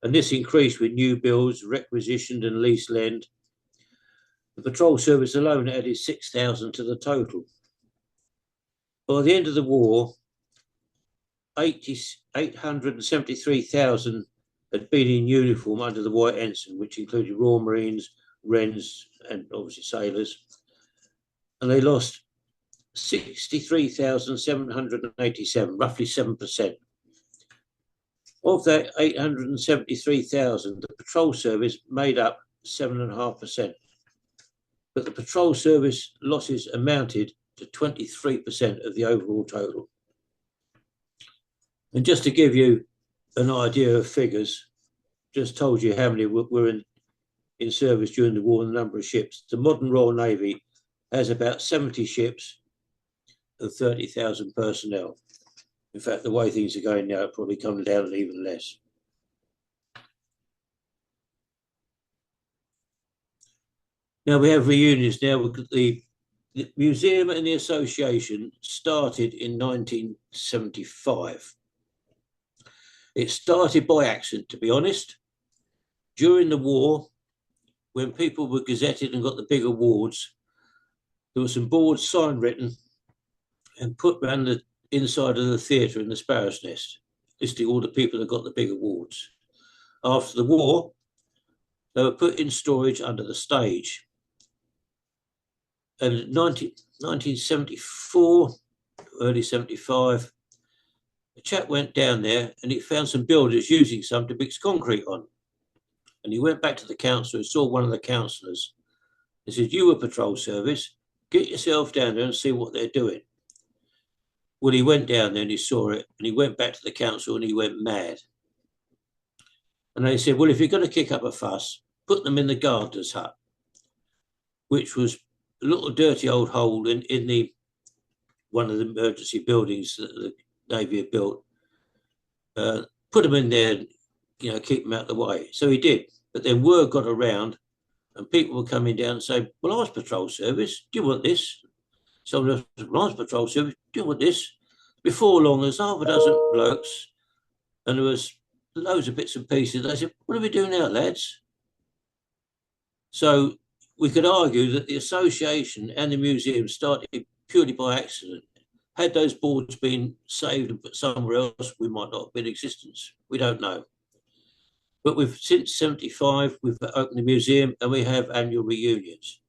and this increased with new builds, requisitioned and leased land. The patrol service alone added 6,000 to the total. By the end of the war, 873,000 had been in uniform under the White Ensign, which included Royal Marines, Wrens, and obviously sailors. And they lost 63,787, roughly 7%. Of that 873,000, the patrol service made up 7.5%. But the patrol service losses amounted to 23% of the overall total. And just to give you an idea of figures, just told you how many were in service during the war and the number of ships. The modern Royal Navy has about 70 ships and 30,000 personnel. In fact, the way things are going now, it probably comes down to even less. Now we have reunions now. The museum and the association started in 1975. It started by accident, to be honest. During the war, when people were gazetted and got the big awards, there were some boards sign written and put around the inside of the theatre in the Sparrow's Nest, listing all the people that got the big awards. After the war, they were put in storage under the stage. And in 1974, early 75, a chap went down there and he found some builders using some to mix concrete on. And he went back to the council and saw one of the councillors. He said, "You were patrol service, get yourself down there and see what they're doing." Well, he went down there and he saw it, and he went back to the council and he went mad. And they said, "Well, if you're going to kick up a fuss, put them in the gardener's hut," which was a little dirty old hole in one of the emergency buildings that the Navy had built. Put them in there and, keep them out of the way. So he did. But then word got around and people were coming down and saying, "Well, I was patrol service. Do you want this?" Someone else, "Well, I was patrol service. Do you want this?" Before long, there's half a dozen blokes and there was loads of bits and pieces. They said, "What do we do now, lads?" So we could argue that the association and the museum started purely by accident. Had those boards been saved and put somewhere else, we might not have been in existence. We don't know. But since 75, we've opened the museum and we have annual reunions.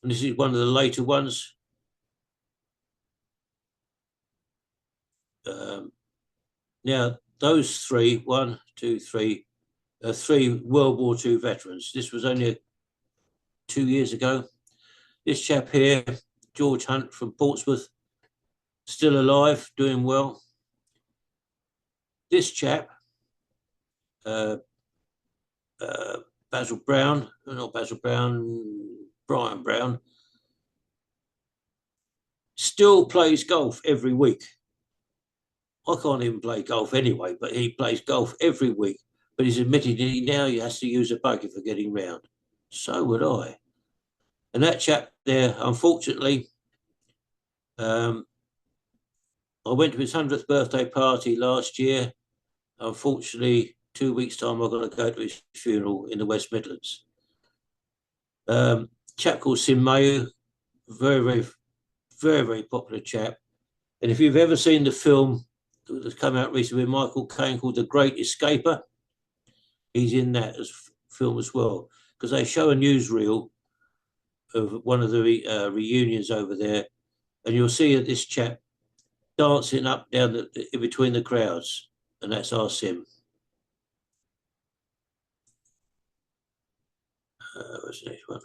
And this is one of the later ones. Now, those three, one, two, three, three World War II veterans. This was only 2 years ago. This chap here, George Hunt from Portsmouth, still alive, doing well. This chap, Basil Brown, not Basil Brown, Brian Brown, still plays golf every week. I can't even play golf anyway, but he plays golf every week. But he's admitted now he has to use a buggy for getting round. So would I. And that chap there, unfortunately, I went to his 100th birthday party last year. Unfortunately, 2 weeks' time, I've got to go to his funeral in the West Midlands. Chap called Sim Mayu, very, very popular chap. And if you've ever seen the film that's come out recently with Michael Caine called The Great Escaper, he's in that film as well, because they show a newsreel of one of the reunions over there, and you'll see this chap dancing up down in between the crowds, and that's our Sim. What's the next one?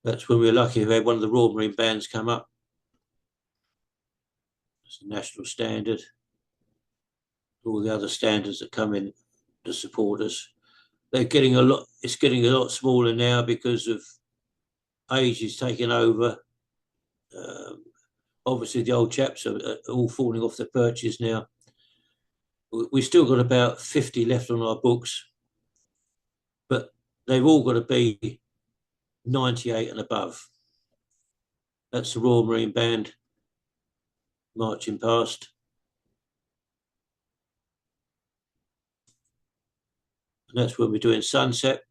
That's when we were lucky we had one of the Royal Marine bands come up. It's the national standard. All the other standards that come in to support us. They're getting a lot. It's getting a lot smaller now because of age is taking over. Obviously, the old chaps are all falling off the perches now. We've still got about 50 left on our books, but they've all got to be 98 and above. That's the Royal Marine Band marching past. And that's when we're doing sunset,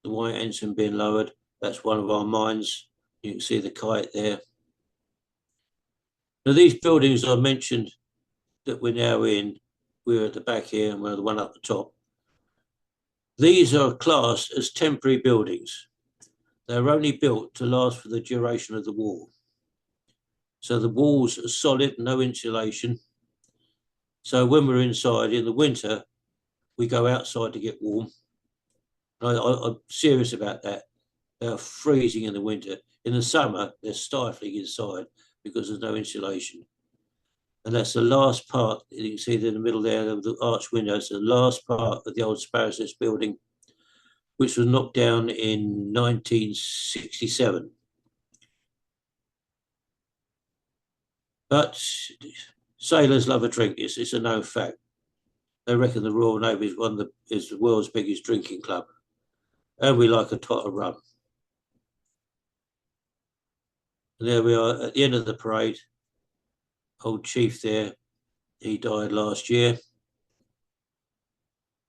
the white ensign being lowered. That's one of our mines. You can see the kite there. Now, these buildings I mentioned that we're now in, we're at the back here and we're the one up the top. These are classed as temporary buildings. They're only built to last for the duration of the war. So the walls are solid, no insulation. So when we're inside in the winter, we go outside to get warm. I'm serious about that. They're freezing in the winter. In the summer, they're stifling inside because there's no insulation. And that's the last part, you can see in the middle there of the arch windows, the last part of the old Sparrows Nest building, which was knocked down in 1967. But sailors love a drink. It's a known fact. They reckon the Royal Navy is the world's biggest drinking club. And we like a tot of rum. And there we are at the end of the parade. Old chief there, he died last year.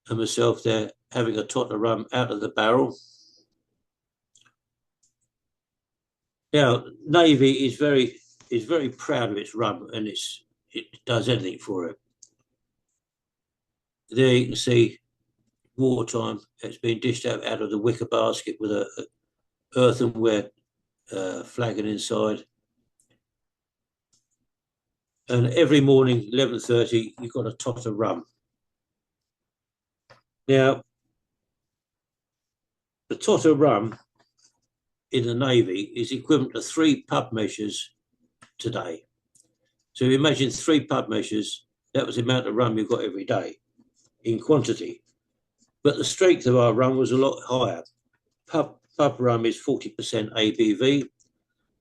And myself there having a tot of rum out of the barrel. Now, Navy is very proud of its rum, and it does anything for it. There you can see wartime. It's been dished out of the wicker basket with a earthenware flagon inside. And every morning, 11:30, you've got a tot of rum. Now, the tot of rum in the Navy is equivalent to 3 pub measures today. So imagine 3 pub measures, that was the amount of rum you got every day in quantity. But the strength of our rum was a lot higher. Pub rum is 40% ABV.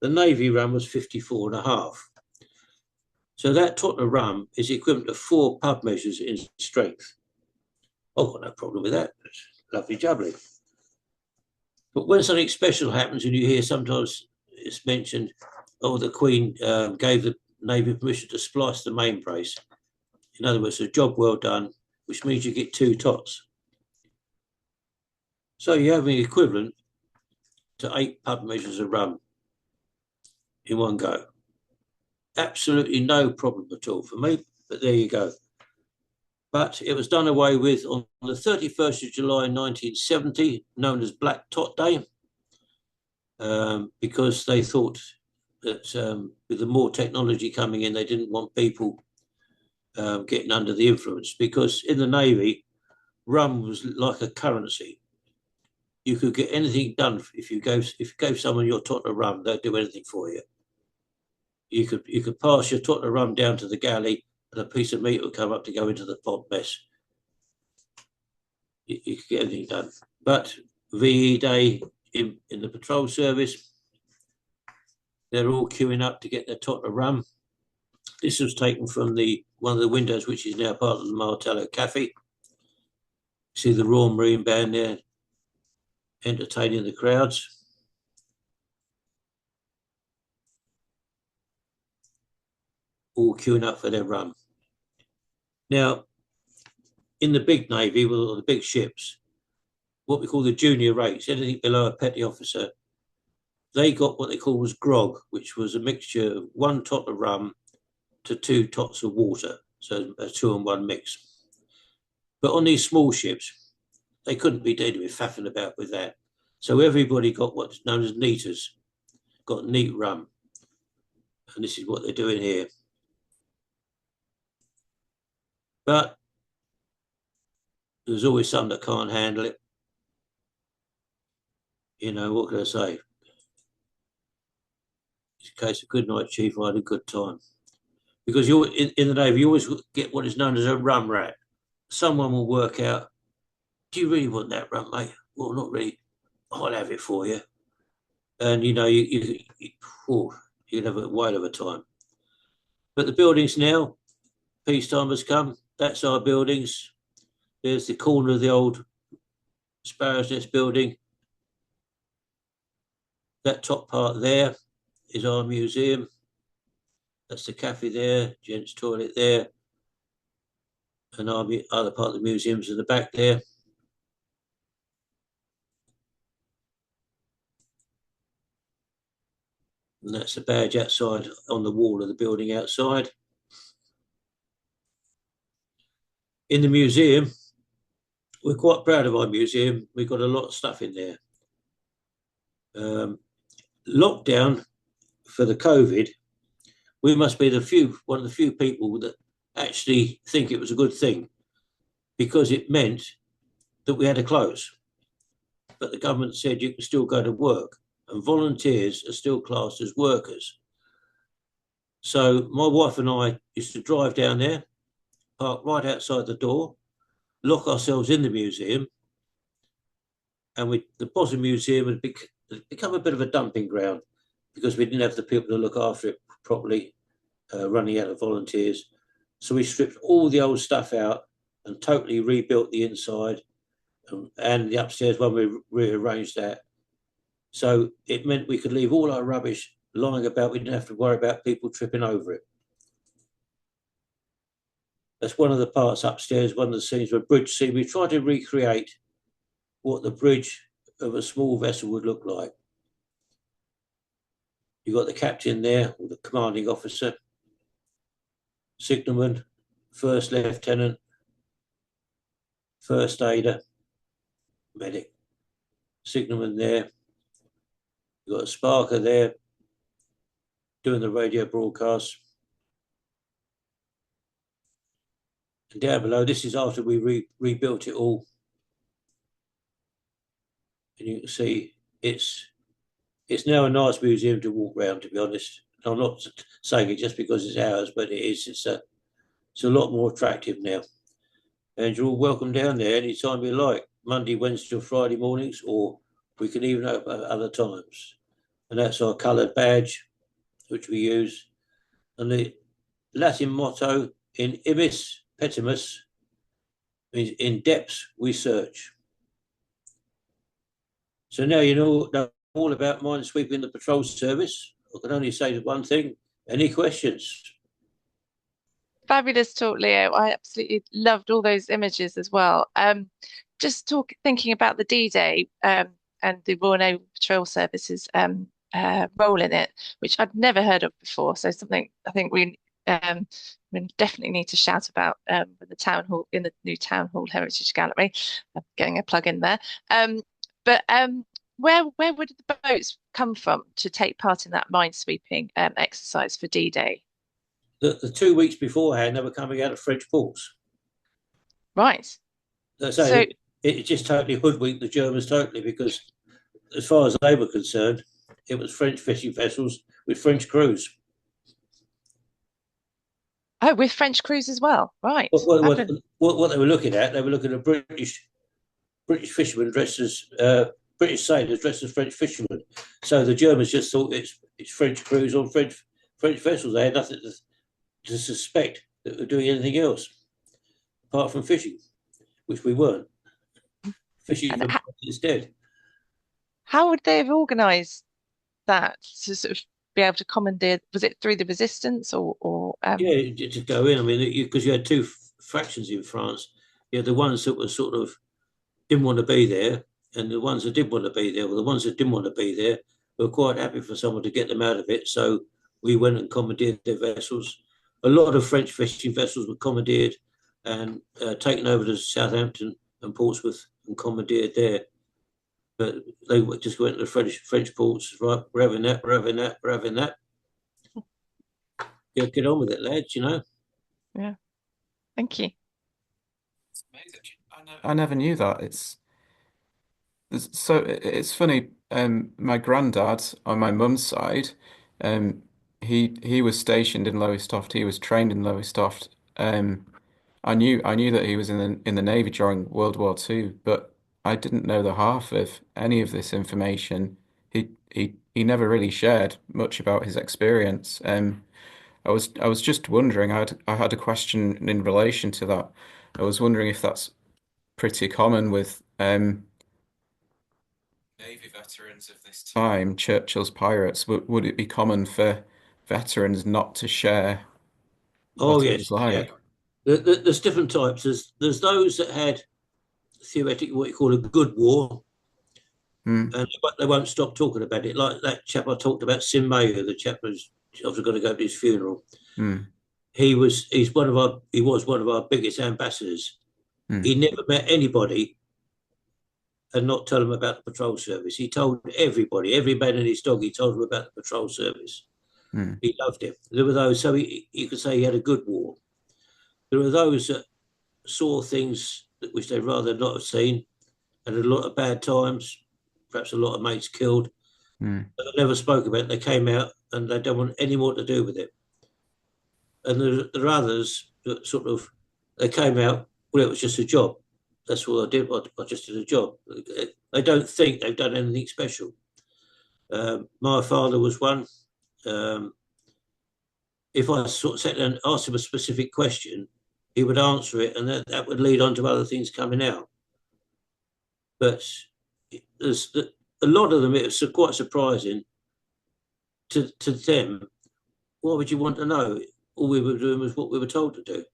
The Navy rum was 54.5. So that tot of rum is equivalent to 4 pub measures in strength. I've got no problem with that. It's lovely jubbly. But when something special happens and you hear sometimes it's mentioned, oh, the Queen gave the Navy permission to splice the main brace. In other words, a job well done, which means you get 2 tots. So you have an equivalent to 8 pub measures of rum in one go. Absolutely no problem at all for me, but there you go. But it was done away with on the 31st of July 1970, known as Black Tot Day, because they thought that with the more technology coming in, they didn't want people getting under the influence, because in the Navy, rum was like a currency. You could get anything done if you gave someone your tot of rum, they'd do anything for you. You could pass your tot of rum down to the galley, and a piece of meat would come up to go into the pot mess. You could get anything done. But VE Day in the patrol service, they're all queuing up to get their tot of rum. This was taken from one of the windows, which is now part of the Martello Cafe. See the Royal Marine Band there entertaining the crowds. All queuing up for their rum. Now, in the big Navy, or the big ships, what we call the junior rates, anything below a petty officer, they got what they call was grog, which was a mixture of 1 tot of rum to 2 tots of water, so a 2-in-1 mix. But on these small ships, they couldn't be dealing with faffing about with that. So everybody got what's known as neaters, got neat rum. And this is what they're doing here. But there's always some that can't handle it. You know, what can I say? It's a case of good night, Chief, I had a good time. Because you're in the Navy, you always get what is known as a rum rat. Someone will work out, do you really want that rum, mate? Well, not really. I'll have it for you. And, you know, you can have a whale of a time. But the buildings now, peacetime has come. That's our buildings. There's the corner of the old Sparrow's Nest building. That top part there is our museum. That's the cafe there, gents' toilet there. And our other part of the museum's in the back there. And that's the badge outside on the wall of the building outside. In the museum, we're quite proud of our museum. We've got a lot of stuff in there. Lockdown for the COVID, we must be one of the few people that actually think it was a good thing, because it meant that we had to close. But the government said you can still go to work, and volunteers are still classed as workers. So my wife and I used to drive down there, park right outside the door, lock ourselves in the museum, and the bottom museum had become a bit of a dumping ground because we didn't have the people to look after it properly, running out of volunteers. So we stripped all the old stuff out and totally rebuilt the inside, and the upstairs when we rearranged that. So it meant we could leave all our rubbish lying about. We didn't have to worry about people tripping over it. That's one of the parts upstairs, one of the scenes where bridge scene. We tried to recreate what the bridge of a small vessel would look like. You've got the captain there, or the commanding officer, signalman, first lieutenant, first aider, medic, signalman there. You've got a sparker there doing the radio broadcast. And down below, this is after we rebuilt it all. And you can see it's now a nice museum to walk around, to be honest. I'm not saying it just because it's ours, but it is. It's a lot more attractive now. And you're all welcome down there anytime you like, Monday, Wednesday or Friday mornings, or we can even open at other times. And that's our coloured badge, which we use. And the Latin motto, in ibis petimus, means in depths we search. So now you know all about minesweeping the patrol service. I can only say one thing. Any questions? Fabulous talk, Leo. I absolutely loved all those images as well. Just thinking about the D-Day and the Royal Naval Patrol Service's role in it, which I'd never heard of before. So something I think we definitely need to shout about with the town hall, in the new Town Hall Heritage Gallery. I'm getting a plug in there. But where would the boats come from to take part in that minesweeping exercise for D-Day? The 2 weeks beforehand, they were coming out of French ports. Right. So So, it just totally hoodwinked the Germans totally, because as far as they were concerned, it was French fishing vessels with French crews. oh, with French crews as well. Right. What they were looking at, they were looking at British fishermen dressed as British sailors dressed as French fishermen. So the Germans just thought it's French crews on French vessels. They had nothing to suspect that we're doing anything else apart from fishing, which we weren't. Fishing And for instead. how would they have organised that to sort of be able to commandeer? Was it through the resistance or Yeah, to go in. I mean, because you had two factions in France. You had the ones that were sort of didn't want to be there, and the ones that did want to be there. Well, the ones that didn't want to be there were quite happy for someone to get them out of it. So we went and commandeered their vessels. A lot of French fishing vessels were commandeered and taken over to Southampton and Portsmouth and commandeered there. But they just went to the French ports, right? We're having that, we're having that, we're having that. Yeah, get on with it, lads, you know. yeah. Thank you. It's amazing. I never knew that. It's funny. My granddad on my mum's side, um, he was stationed in Lowestoft. He was trained in Lowestoft. I knew that he was in the Navy during World War II, but I didn't know the half of any of this information. He never really shared much about his experience. I was just wondering. I had a question in relation to that. I was wondering if that's pretty common with Navy veterans of this time, Churchill's pirates. Would it be common for veterans not to share Oh what it yes, was yeah. like? There's different types. There's those that had theoretically what you call a good war, Hmm. and they won't stop talking about it. Like that chap I talked about, Sim Mayer, the chap who's I was going to go to his funeral. Hmm. He was one of our biggest ambassadors. Hmm. He never met anybody and not tell them about the patrol service. He told everybody, every man and his dog. He told them about the patrol service. Hmm. He loved it. There were those, so you could say he had a good war. There are those that saw things which they'd rather not have seen, and a lot of bad times, perhaps a lot of mates killed. Hmm. But they never spoke about it. They came out and they don't want any more to do with it. And there are others that sort of, they came out, well, it was just a job. That's what I did. I just did a job. They don't think they've done anything special. My father was one. Um, if I sort of sat there and asked him a specific question, he would answer it, and that would lead on to other things coming out. But there's a lot of them. It's quite surprising to them. Why would you want to know? All we were doing was what we were told to do.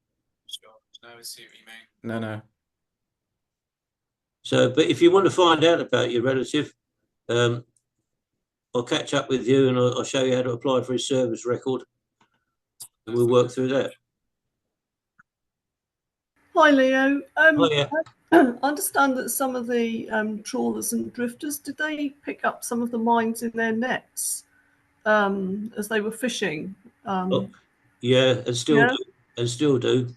Sure. No, I see what you mean. No, no. So, but if you want to find out about your relative, um, I'll catch up with you and I'll show you how to apply for his service record, and we'll work through that. Hi, Leo. Oh yeah. I understand that some of the trawlers and drifters, did they pick up some of the mines in their nets as they were fishing? Oh, yeah, and still Yeah, do, and still do.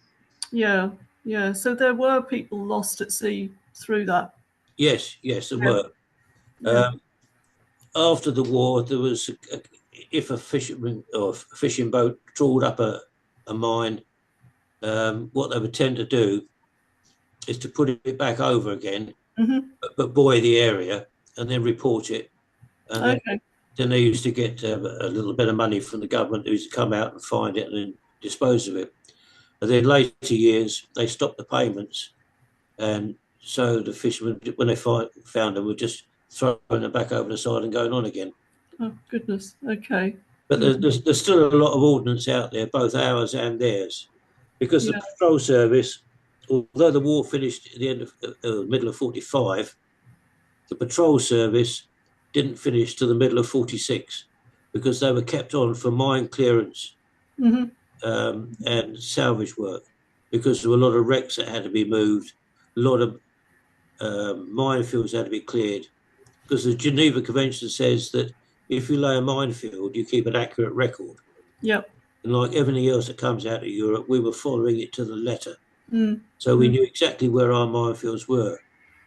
yeah, yeah. So there were people lost at sea through that. Yes, yes, there Yeah, were. yeah. After the war, there was if a fisherman or a fishing boat trawled up a mine, what they would tend to do is to put it back over again, Mm-hmm. but buoy the area and then report it. And Okay. then they used to get a little bit of money from the government who used to come out and find it and then dispose of it. And then later years, they stopped the payments. And so the fishermen, when they found them, were just throwing them back over the side and going on again. Oh, goodness. Okay. But there's still a lot of ordnance out there, both ours and theirs, because the Yeah. patrol service, although the war finished at the end of middle of 45, the patrol service didn't finish till the middle of 46 because they were kept on for mine clearance Mm-hmm. and salvage work, because there were a lot of wrecks that had to be moved, a lot of minefields had to be cleared. because the Geneva Convention says that if you lay a minefield, you keep an accurate record. Yep. And like everything else that comes out of Europe, we were following it to the letter. Mm. So we knew exactly where our minefields were.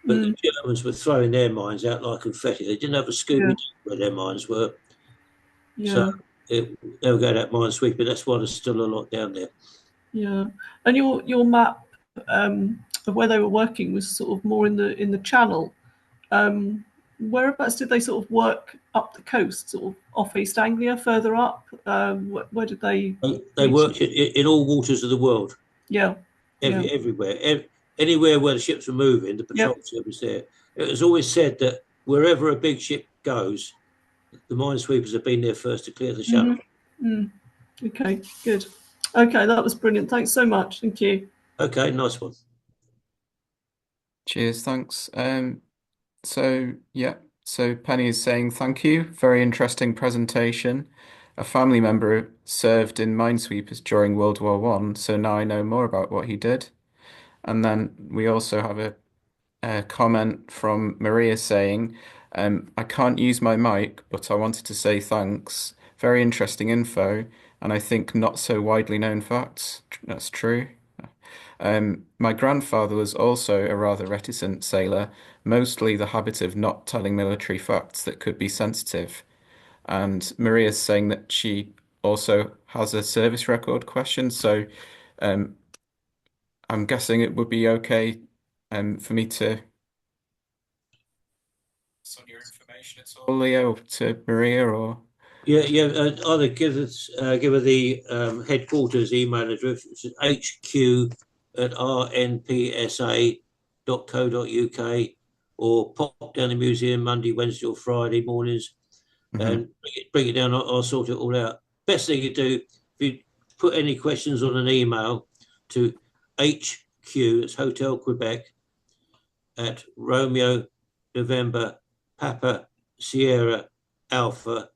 But the Mm. Germans were throwing their mines out like confetti. They didn't have a Scooby Yeah. Doo where their mines were. So Yeah. they were going out minesweeping. That's why there's still a lot down there. Yeah. And your map of where they were working was sort of more in the channel. Whereabouts did they sort of work up the coast, sort of off East Anglia, further up? Where did they? They worked in all waters of the world. Yeah. Yeah. Everywhere. Anywhere where the ships were moving, the patrol Yep. service there. It was always said that wherever a big ship goes, the minesweepers have been there first to clear the channel. Mm. Okay, good. Okay, that was brilliant. Thanks so much. Thank you. Okay, nice one. Cheers, thanks. So Penny is saying thank you. Very interesting presentation. A family member served in minesweepers during World War One, so now I know more about what he did. And then we also have a comment from Maria saying, I can't use my mic, but I wanted to say thanks. Very interesting info, and I think not so widely known facts. That's true. My grandfather was also a rather reticent sailor, mostly the habit of not telling military facts that could be sensitive. And Maria's saying that she also has a service record question, so um, I'm guessing it would be okay for me to send your information at all, Leo, to Maria, or Yeah. Either give her the headquarters email address, which is hq@rnpsa.co.uk, or pop down the museum Monday, Wednesday, or Friday mornings and bring it down. I'll sort it all out. Best thing you do, if you put any questions on an email to HQ, it's Hotel Quebec, at Romeo November Papa Sierra Alpha.co.uk.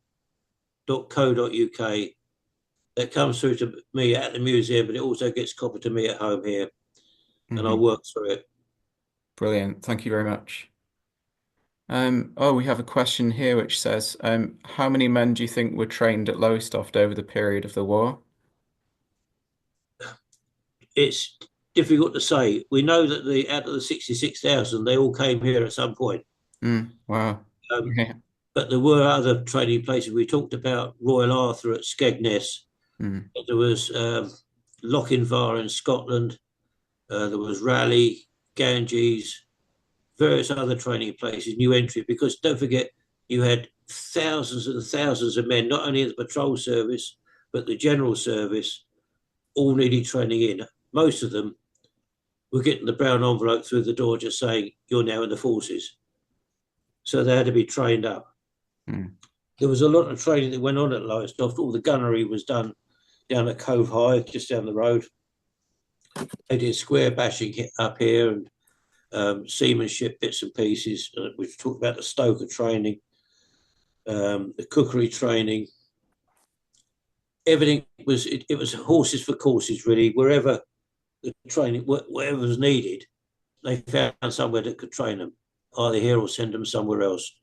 That comes through to me at the museum, but it also gets copied to me at home here, and I'll work through it. Brilliant. Thank you very much. We have a question here which says, how many men do you think were trained at Lowestoft over the period of the war? It's difficult to say. We know that out of the 66,000, they all came here at some point. Wow. Yeah. But there were other training places. We talked about Royal Arthur at Skegness. There was Lochinvar in Scotland. There was Raleigh, Ganges, various other training places, new entry, because don't forget, you had thousands and thousands of men, not only in the patrol service, but the general service, all needed training in. Most of them were getting the brown envelope through the door just saying, you're now in the forces. So they had to be trained up. There was a lot of training that went on at Lowestoft. All the gunnery was done down at Cove High, just down the road. They did square bashing up here and seamanship bits and pieces. We've talked about the stoker training, the cookery training. Everything was, it was horses for courses, really. Wherever the training, whatever was needed, they found somewhere that could train them, either here or send them somewhere else.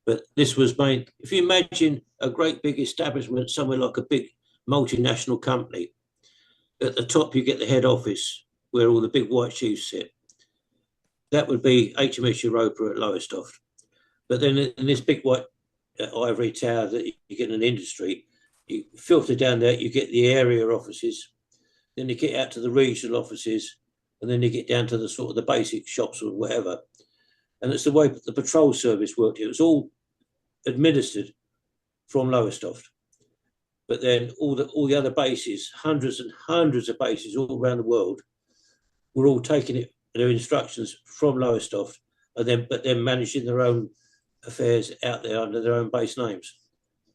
But this was made, if you imagine a great big establishment, somewhere like a big multinational company, at the top you get the head office where all the big white chiefs sit. That would be HMS Europa at Lowestoft. But then in this big white ivory tower that you get in an industry, you filter down there, you get the area offices, then you get out to the regional offices, and then you get down to the sort of the basic shops or whatever. And it's the way the patrol service worked. It was all administered from Lowestoft. But then all the other bases, hundreds and hundreds of bases all around the world, were all taking their instructions from Lowestoft, but then managing their own affairs out there under their own base names.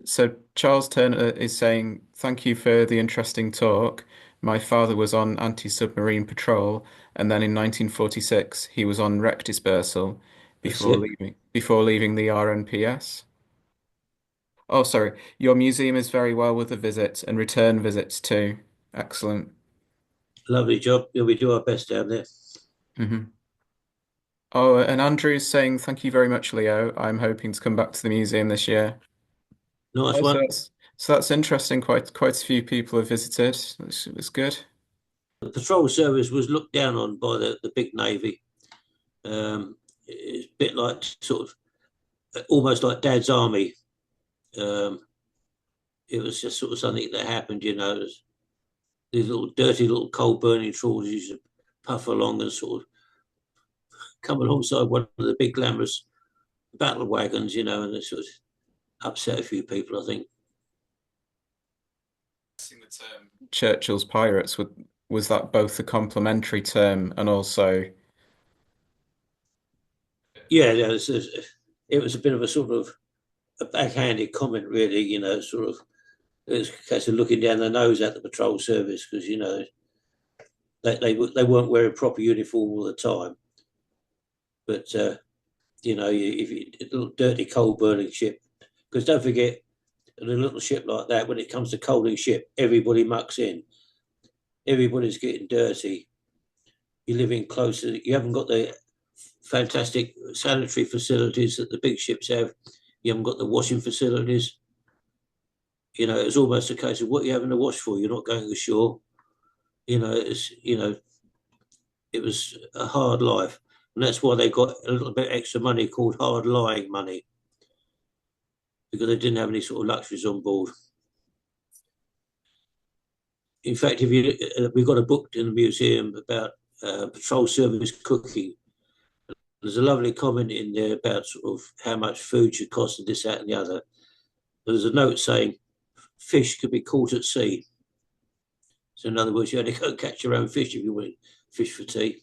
So Charles Turner is saying, thank you for the interesting talk. My father was on anti-submarine patrol, and then in 1946 he was on wreck dispersal before leaving the RNPS. Oh, sorry. Your museum is very well with the visits and return visits too. Excellent. Lovely job. Yeah, we do our best down there. Oh, and Andrew's saying thank you very much, Leo. I'm hoping to come back to the museum this year. Nice Oh, one. so that's interesting. Quite a few people have visited. It's good. The patrol service was looked down on by the big navy. It's a bit like sort of almost like Dad's army. Um, it was just sort of something that happened, you know. These little dirty little coal burning trawlers used to puff along and sort of come alongside one of the big glamorous battle wagons, you know, and it sort of upset a few people, I think. The term Churchill's pirates was that both a complimentary term and also Yeah, it was a bit of a sort of a backhanded comment, really, you know, sort of. It was a case of looking down their nose at the patrol service because, you know, they weren't wearing proper uniform all the time. But, you know, if you, a little dirty coal burning ship, because don't forget, in a little ship like that, when it comes to coaling ship, everybody mucks in. Everybody's getting dirty. You're living closer. You haven't got the fantastic sanitary facilities that the big ships have. You haven't got the washing facilities. You know, it's almost a case of what you're having to wash for. You're not going ashore. You know, it was a hard life, and that's why they got a little bit extra money called hard lying money because they didn't have any sort of luxuries on board. In fact, if you we've got a book in the museum about patrol service cooking. There's a lovely comment in there about sort of how much food should cost and this, that, and the other. There's a note saying fish could be caught at sea. So in other words, you only go catch your own fish if you want fish for tea.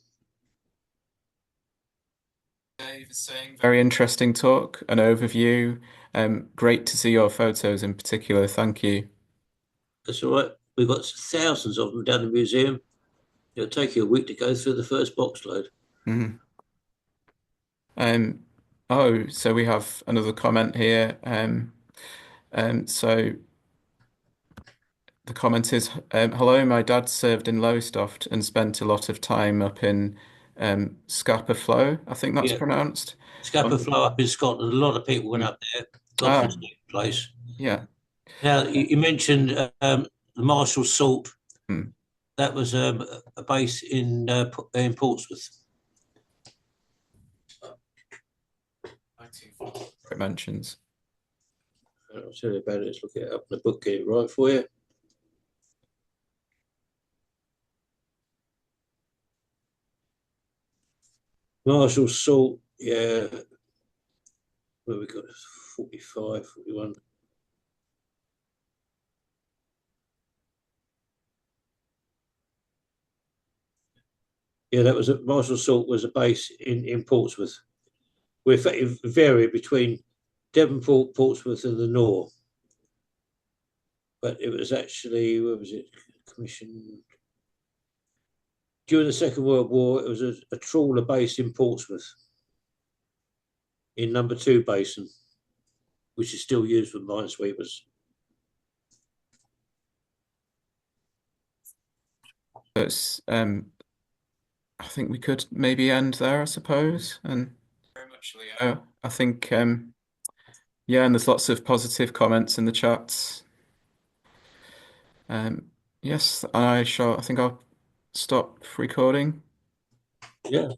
Dave is saying very interesting talk, an overview. Great to see your photos in particular. Thank you. That's all right. We've got thousands of them down the museum. It'll take you a week to go through the first box load. Mhm. Oh, so we have another comment here. So the comment is, hello, my dad served in Lowestoft and spent a lot of time up in Scapa Flow, I think that's Yeah, pronounced. Scapa Flow up in Scotland. A lot of people went up there. Ah, Lovely place. yeah. Now, you mentioned the Marshall Salt. Hmm. That was a base in Portsmouth. It mentions. I'll tell you about it. Let's look it up in the book, get it right for you. Marshall Salt, yeah. Where we got 45, 41. Yeah, that was Marshall Salt was a base in Portsmouth. It varied between Devonport, Portsmouth, and the Nore. But it was actually, where was it? Commissioned during the Second World War. It was a trawler base in Portsmouth, in Number 2 Basin, which is still used for minesweepers. It's I think we could maybe end there, I suppose. And very much, Leo. I think yeah, and there's lots of positive comments in the chat. Yes, I think I'll stop recording. Yeah.